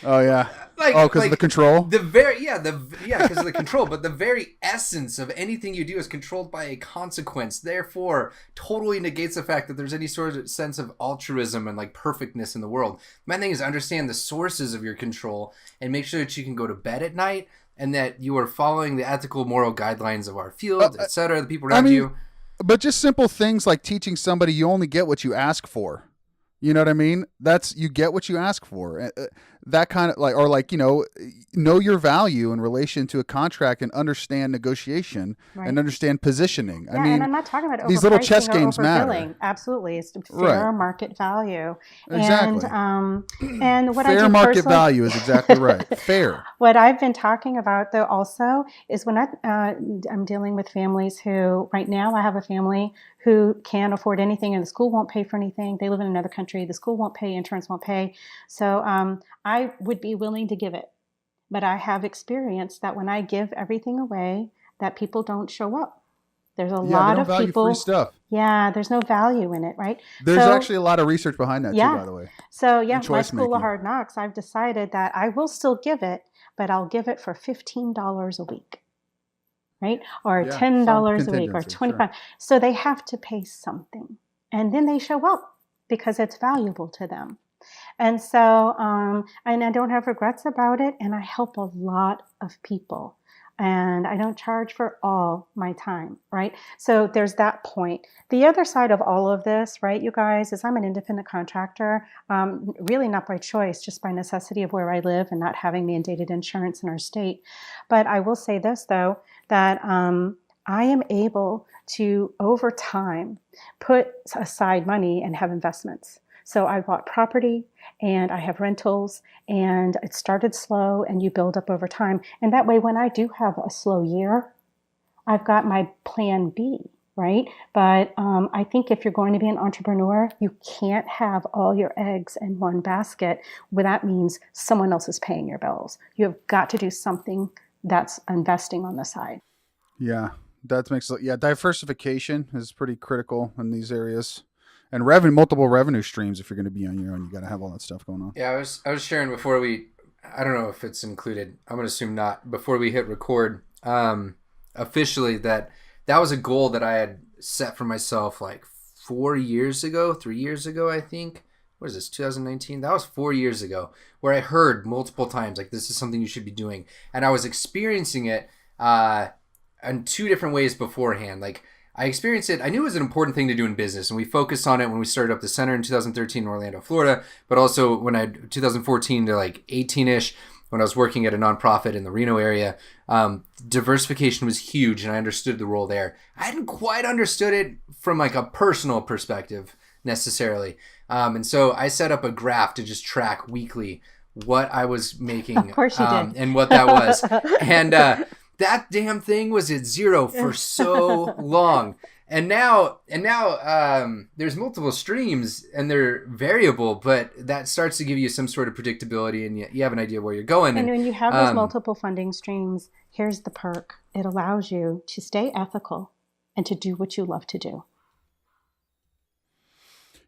Oh yeah. Because of the control. Because of the control. But the very essence of anything you do is controlled by a consequence. Therefore, totally negates the fact that there's any sort of sense of altruism and like perfectness in the world. My thing is understand the sources of your control and make sure that you can go to bed at night and that you are following the ethical, moral guidelines of our field, etc. The people around you. But just simple things like teaching somebody you only get what you ask for. You know what I mean? You get what you ask for. That kind of like, or like, know your value in relation to a contract and understand negotiation and understand positioning. Yeah, I mean, and I'm not talking about these little chess games matter. Absolutely. It's fair market value. Exactly. And what fair I do market value is exactly right. Fair. What I've been talking about though also is when I'm dealing with families who right now I have a family who can't afford anything and the school won't pay for anything. They live in another country. The school won't pay, insurance won't pay. So I would be willing to give it. But I have experienced that when I give everything away, that people don't show up. There's a lot of people. Free stuff. Yeah, there's no value in it, right? There's actually a lot of research behind that too, by the way. So my School of Hard Knocks, I've decided that I will still give it, but I'll give it for $15 a week. Right? Or $10 a week or $25. Sure. So they have to pay something. And then they show up because it's valuable to them. And so, and I don't have regrets about it. And I help a lot of people. and I don't charge for all my time, right? So there's that point. The other side of all of this, right, you guys, is I'm an independent contractor, really not by choice, just by necessity of where I live and not having mandated insurance in our state. But I will say this, though, that I am able to, over time, put aside money and have investments. So I bought property and I have rentals, and it started slow and you build up over time. And that way, when I do have a slow year, I've got my plan B, right? But I think if you're going to be an entrepreneur, you can't have all your eggs in one basket, where that means someone else is paying your bills. You've got to do something that's investing on the side. Yeah, that makes diversification is pretty critical in these areas. And multiple revenue streams. If you're going to be on your own, you got to have all that stuff going on. Yeah, I was sharing before I don't know if it's included. I'm going to assume not. Before we hit record, officially, that was a goal that I had set for myself like 3 years ago, I think. What is this, 2019? That was 4 years ago, where I heard multiple times, like, this is something you should be doing. And I was experiencing it in two different ways beforehand. Like, I experienced it. I knew it was an important thing to do in business, and we focused on it when we started up the center in 2013 in Orlando, Florida, but also when 2014 to like 18-ish, when I was working at a nonprofit in the Reno area. Diversification was huge, and I understood the role there. I hadn't quite understood it from like a personal perspective necessarily. And so I set up a graph to just track weekly what I was making. Of course you did. And what that was. And that damn thing was at zero for so long. And now there's multiple streams and they're variable, but that starts to give you some sort of predictability, and you have an idea where you're going. And when you have those multiple funding streams, here's the perk. It allows you to stay ethical and to do what you love to do.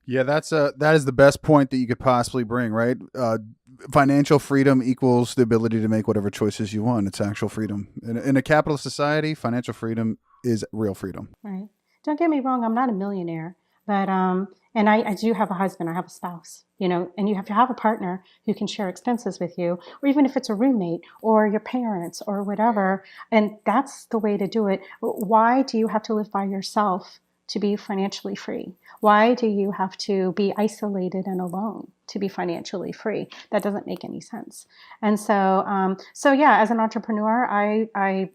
Yeah, that is the best point that you could possibly bring, right? Financial freedom equals the ability to make whatever choices you want. It's actual freedom. In a capitalist society, financial freedom is real freedom. Right. Don't get me wrong. I'm not a millionaire, but and I do have a husband. I have a spouse, and you have to have a partner who can share expenses with you, or even if it's a roommate or your parents or whatever. And that's the way to do it. Why do you have to live by yourself to be financially free? Why do you have to be isolated and alone to be financially free? That doesn't make any sense. And so, yeah, as an entrepreneur, I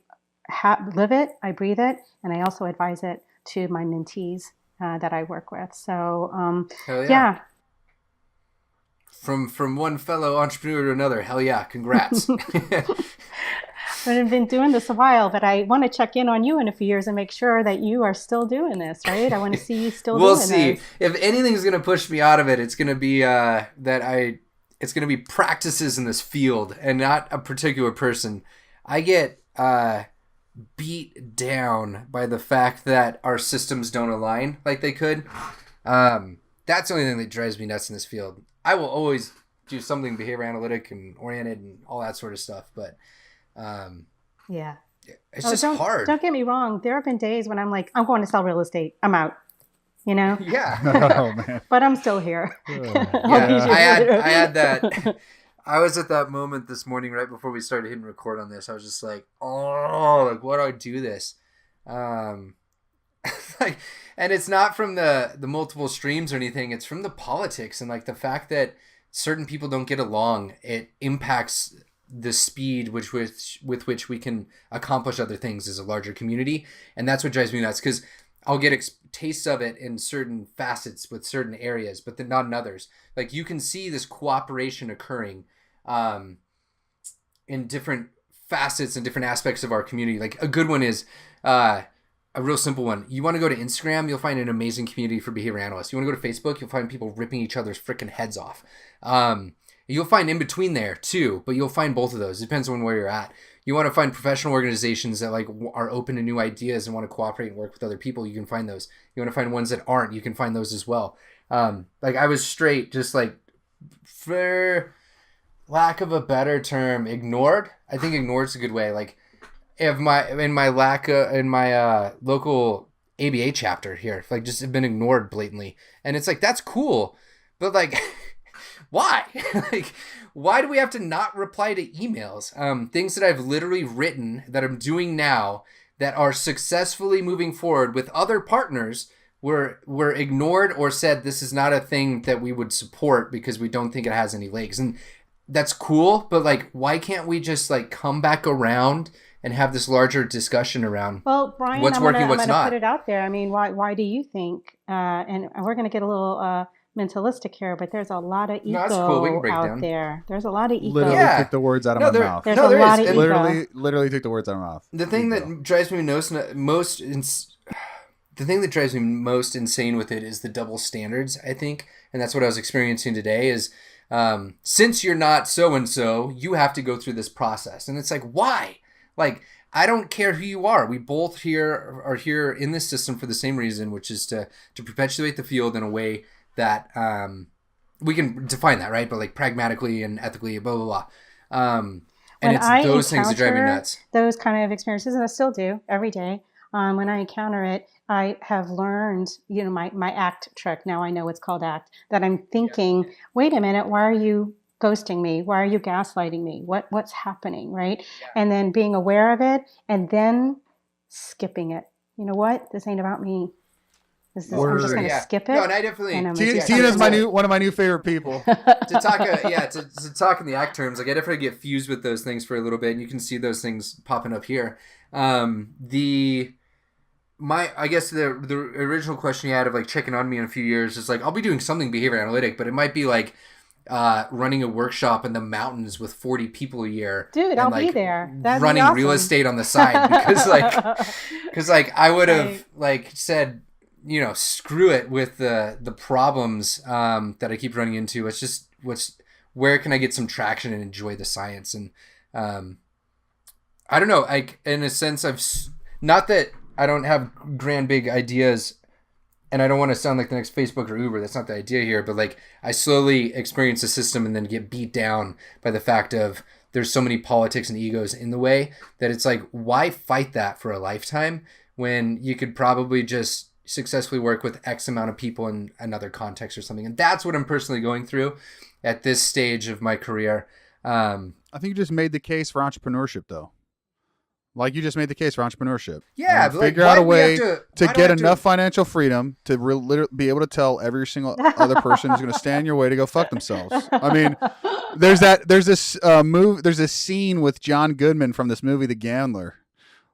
live it, I breathe it, and I also advise it to my mentees that I work with. So, hell yeah. From one fellow entrepreneur to another, hell yeah, congrats. I've been doing this a while, but I want to check in on you in a few years and make sure that you are still doing this, right? I want to see you still doing this. We'll see. If anything's going to push me out of it, it's going to be it's going to be practices in this field and not a particular person. I get beat down by the fact that our systems don't align like they could. That's the only thing that drives me nuts in this field. I will always do something behavior analytic and oriented and all that sort of stuff, but yeah, it's just hard. Don't get me wrong. There have been days when I'm like, I'm going to sell real estate. I'm out, Yeah. Oh, man. But I'm still here. I had that. I was at that moment this morning right before we started hitting record on this. I was just like, why do I do this? And it's not from the multiple streams or anything. It's from the politics and like the fact that certain people don't get along. It impacts the speed with which we can accomplish other things as a larger community. And that's what drives me nuts, because I'll get tastes of it in certain facets with certain areas, but then not in others. Like you can see this cooperation occurring in different facets and different aspects of our community. Like a good one is a real simple one. You want to go to Instagram, you'll find an amazing community for behavior analysts. You want to go to Facebook, you'll find people ripping each other's freaking heads off. You'll find in between there too, but you'll find both of those. It depends on where you're at. You want to find professional organizations that like are open to new ideas and want to cooperate and work with other people. You can find those. You want to find ones that aren't. You can find those as well. Like I was straight, just like, for lack of a better term, ignored. I think ignored is a good way. Like in my local ABA chapter here, like just have been ignored blatantly, and it's like that's cool, but like. why? Like, why do we have to not reply to emails? Things that I've literally written that I'm doing now that are successfully moving forward with other partners were ignored or said this is not a thing that we would support because we don't think it has any legs. And that's cool, but like, why can't we just like come back around and have this larger discussion around Brian, what's working, what's not? Put it out there. I mean, why do you think? And we're going to get a little mentalistic here, but there's a lot of ego out there. There's a lot of ego. Literally took the words out of my mouth. There's a lot of ego. Literally took the words out of my mouth. The thing that drives me the thing that drives me most insane with it is the double standards, I think. And that's what I was experiencing today is, since you're not so-and-so, you have to go through this process. And it's like, why? Like, I don't care who you are. We both are here in this system for the same reason, which is to perpetuate the field in a way that we can define that, right? But like pragmatically and ethically, blah, blah, blah. And it's those things that drive me nuts. Those kind of experiences, and I still do every day. When I encounter it, I have learned, my ACT trick. Now I know it's called ACT, that I'm thinking, wait a minute, why are you ghosting me? Why are you gaslighting me? What's happening, right? Yeah. And then being aware of it and then skipping it. You know what? This ain't about me. I'm just going to skip it. No, and I definitely... Tina's one of my new favorite people. to talk in the ACT terms, like I definitely get fused with those things for a little bit, and you can see those things popping up here. I guess the original question you had of like checking on me in a few years is like, I'll be doing something behavior analytic, but it might be like running a workshop in the mountains with 40 people a year. Dude, I'll be there. That'd running be awesome. Real estate on the side because I would have like said, screw it with the problems that I keep running into. It's just where can I get some traction and enjoy the science? And I don't know, in a sense not that I don't have grand big ideas and I don't want to sound like the next Facebook or Uber. That's not the idea here. But like I slowly experience the system and then get beat down by the fact of there's so many politics and egos in the way that it's like, why fight that for a lifetime when you could probably just successfully work with X amount of people in another context or something. And that's what I'm personally going through at this stage of my career. I think you just made the case for entrepreneurship though. Like you just made the case for entrepreneurship. Yeah, but figure out a way to get enough financial freedom to be able to tell every single other person who's going to stand in your way to go fuck themselves. I mean, there's this scene with John Goodman from this movie, The Gambler,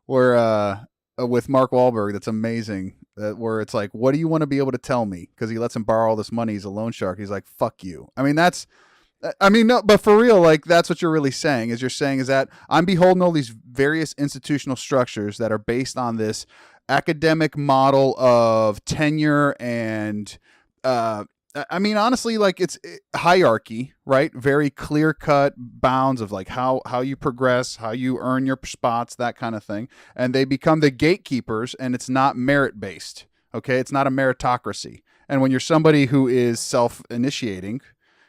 where with Mark Wahlberg, that's amazing. Where it's like, what do you want to be able to tell me? Because he lets him borrow all this money. He's a loan shark. He's like, fuck you. No, but for real, like that's what you're really saying is that I'm beholden all these various institutional structures that are based on this academic model of tenure and, honestly, like it's hierarchy, right? Very clear cut bounds of like how you progress, how you earn your spots, that kind of thing. And they become the gatekeepers and it's not merit based. Okay. It's not a meritocracy. And when you're somebody who is self-initiating,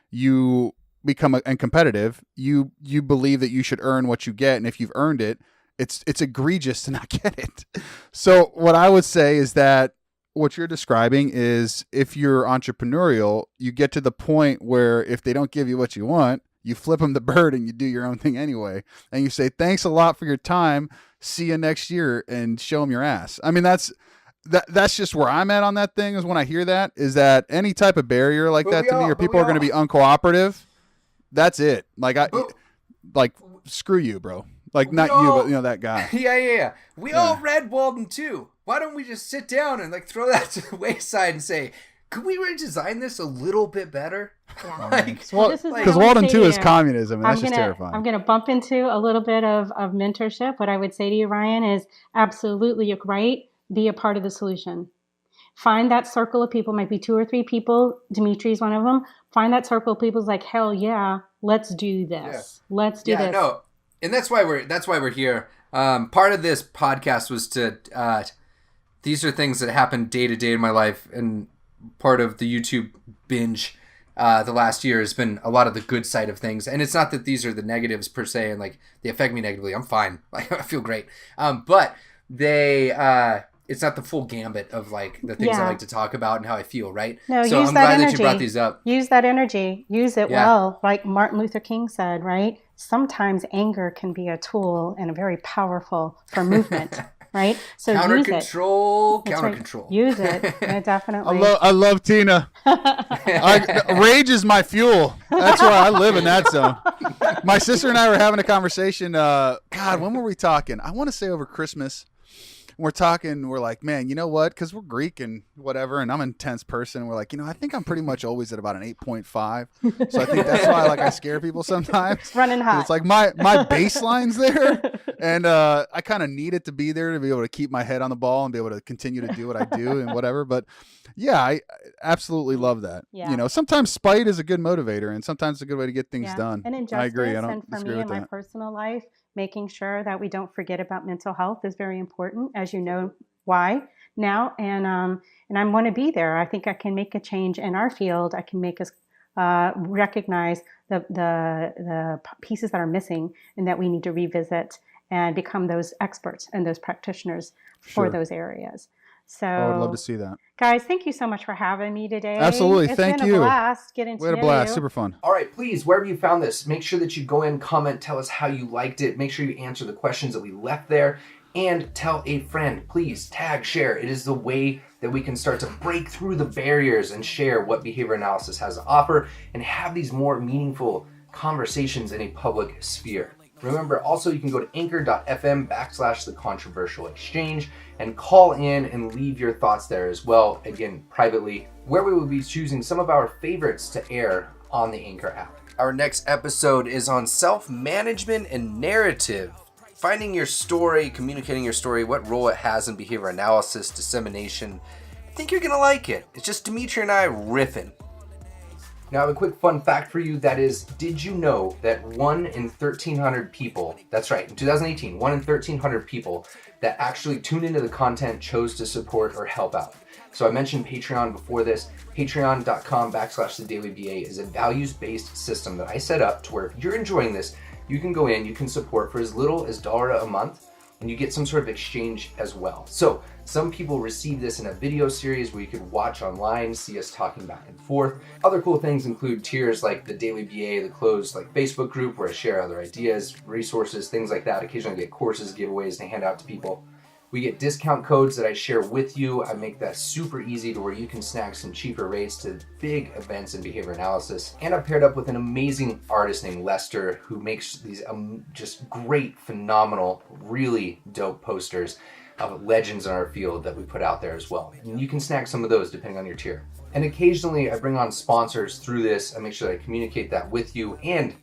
you become and competitive, you believe that you should earn what you get, and if you've earned it, it's egregious to not get it. So what I would say is that what you're describing is if you're entrepreneurial, you get to the point where if they don't give you what you want, you flip them the bird and you do your own thing anyway, and you say thanks a lot for your time, see you next year, and show them your ass. I mean, that's just where I'm at on that thing is when I hear that is that any type of barrier like that to me or people are going to be uncooperative. That's it. Like screw you, bro. Like not you, but that guy. Yeah. We all read Walden too. Why don't we just sit down and like throw that to the wayside and say, could we redesign this a little bit better? Yeah. Because Walden 2 is communism, and that's just terrifying. I'm going to bump into a little bit of mentorship. What I would say to you, Ryan, is absolutely you're right. Be a part of the solution. Find that circle of people, might be 2 or 3 people. Dimitri's one of them. Find that circle of people who's like, hell yeah, let's do this. Yeah. Let's do this. Yeah, no. And that's why we're here. Part of this podcast was to, these are things that happen day to day in my life. And part of the YouTube binge the last year has been a lot of the good side of things. And it's not that these are the negatives per se and like they affect me negatively. I'm fine. Like I feel great. But they, it's not the full gambit of like the things I like to talk about and how I feel, right? No, so use I'm that glad energy. that you brought these up. Use that energy. Use it well. Like Martin Luther King said, right? Sometimes anger can be a tool and a very powerful for movement, right? So counter use control, it. counter Right. control. Use it. Yeah, definitely. I love Tina. Rage is my fuel. That's why I live in that zone. My sister and I were having a conversation. God, when were we talking? I want to say over Christmas. We're talking, we're like, man, you know what? Because we're Greek and whatever, and I'm an intense person. We're like, I think I'm pretty much always at about an 8.5. So I think that's why I scare people sometimes. Running hot. It's like my baseline's there, and I kind of need it to be there to be able to keep my head on the ball and be able to continue to do what I do and whatever. But yeah, I absolutely love that. Yeah. Sometimes spite is a good motivator, and sometimes it's a good way to get things done. And injustice, I agree. I don't and for disagree me with in my that. personal life, making sure that we don't forget about mental health is very important, as you know why now. And I want to be there. I think I can make a change in our field. I can make us recognize the pieces that are missing and that we need to revisit and become those experts and those practitioners for those areas. So I would love to see that. Guys, thank you so much for having me today. Absolutely. Thank you. It's been a blast getting to know you. We had a blast. Super fun. All right, please, wherever you found this, make sure that you go in, comment, tell us how you liked it. Make sure you answer the questions that we left there, and tell a friend. Please tag, share. It is the way that we can start to break through the barriers and share what behavior analysis has to offer and have these more meaningful conversations in a public sphere. Remember, also, you can go to anchor.fm/The Controversial Exchange and call in and leave your thoughts there as well, again, privately, where we will be choosing some of our favorites to air on the Anchor app. Our next episode is on self-management and narrative. Finding your story, communicating your story, what role it has in behavior analysis, dissemination. I think you're going to like it. It's just Dimitri and I riffing. Now, I have a quick fun fact for you. That is, did you know that 1 in 1,300 people, that's right, in 2018, 1 in 1,300 people that actually tuned into the content chose to support or help out. So I mentioned Patreon before this. Patreon.com/TheDailyBA is a values-based system that I set up to where if you're enjoying this, you can go in, you can support for as little as $1 a month, and you get some sort of exchange as well. So some people receive this in a video series where you could watch online, see us talking back and forth. Other cool things include tiers like the Daily BA, the closed Facebook group where I share other ideas, resources, things like that. Occasionally I get courses, giveaways to hand out to people. We get discount codes that I share with you. I make that super easy to where you can snag some cheaper rates to big events in behavior analysis. And I've paired up with an amazing artist named Lester who makes these just great, phenomenal, really dope posters of legends in our field that we put out there as well. And you can snag some of those depending on your tier. And occasionally I bring on sponsors through this. I make sure that I communicate that with you. And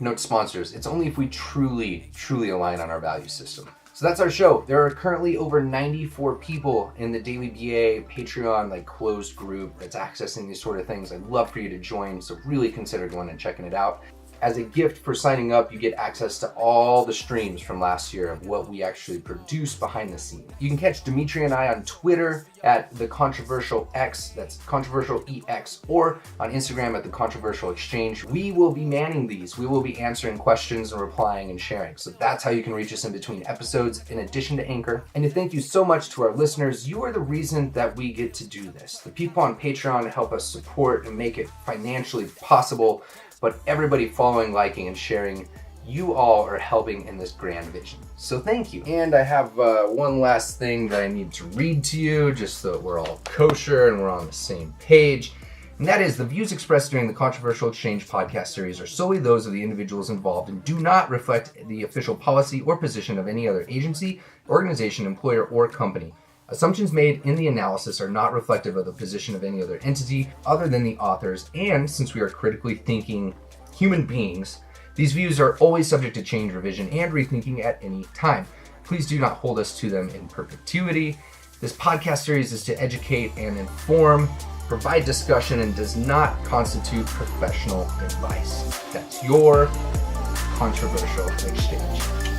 note to sponsors, it's only if we truly align on our value system. So that's our show. There are currently over 94 people in the Daily BA Patreon closed group that's accessing these sort of things. I'd love for you to join, so really consider going and checking it out. As a gift for signing up, you get access to all the streams from last year of what we actually produce behind the scenes. You can catch Dimitri and I on Twitter at The Controversial X, that's Controversial EX, or on Instagram at The Controversial Exchange. We will be manning these. We will be answering questions and replying and sharing. So that's how you can reach us in between episodes, in addition to Anchor. And to thank you so much to our listeners. You are the reason that we get to do this. The people on Patreon help us support and make it financially possible. But everybody following, liking, and sharing, you all are helping in this grand vision. So thank you. And I have one last thing that I need to read to you, just so that we're all kosher and we're on the same page. And that is, the views expressed during the Controversial Exchange podcast series are solely those of the individuals involved and do not reflect the official policy or position of any other agency, organization, employer, or company. Assumptions made in the analysis are not reflective of the position of any other entity other than the authors, and since we are critically thinking human beings, these views are always subject to change, revision, and rethinking at any time. Please do not hold us to them in perpetuity. This podcast series is to educate and inform, provide discussion, and does not constitute professional advice. That's your Controversial Exchange.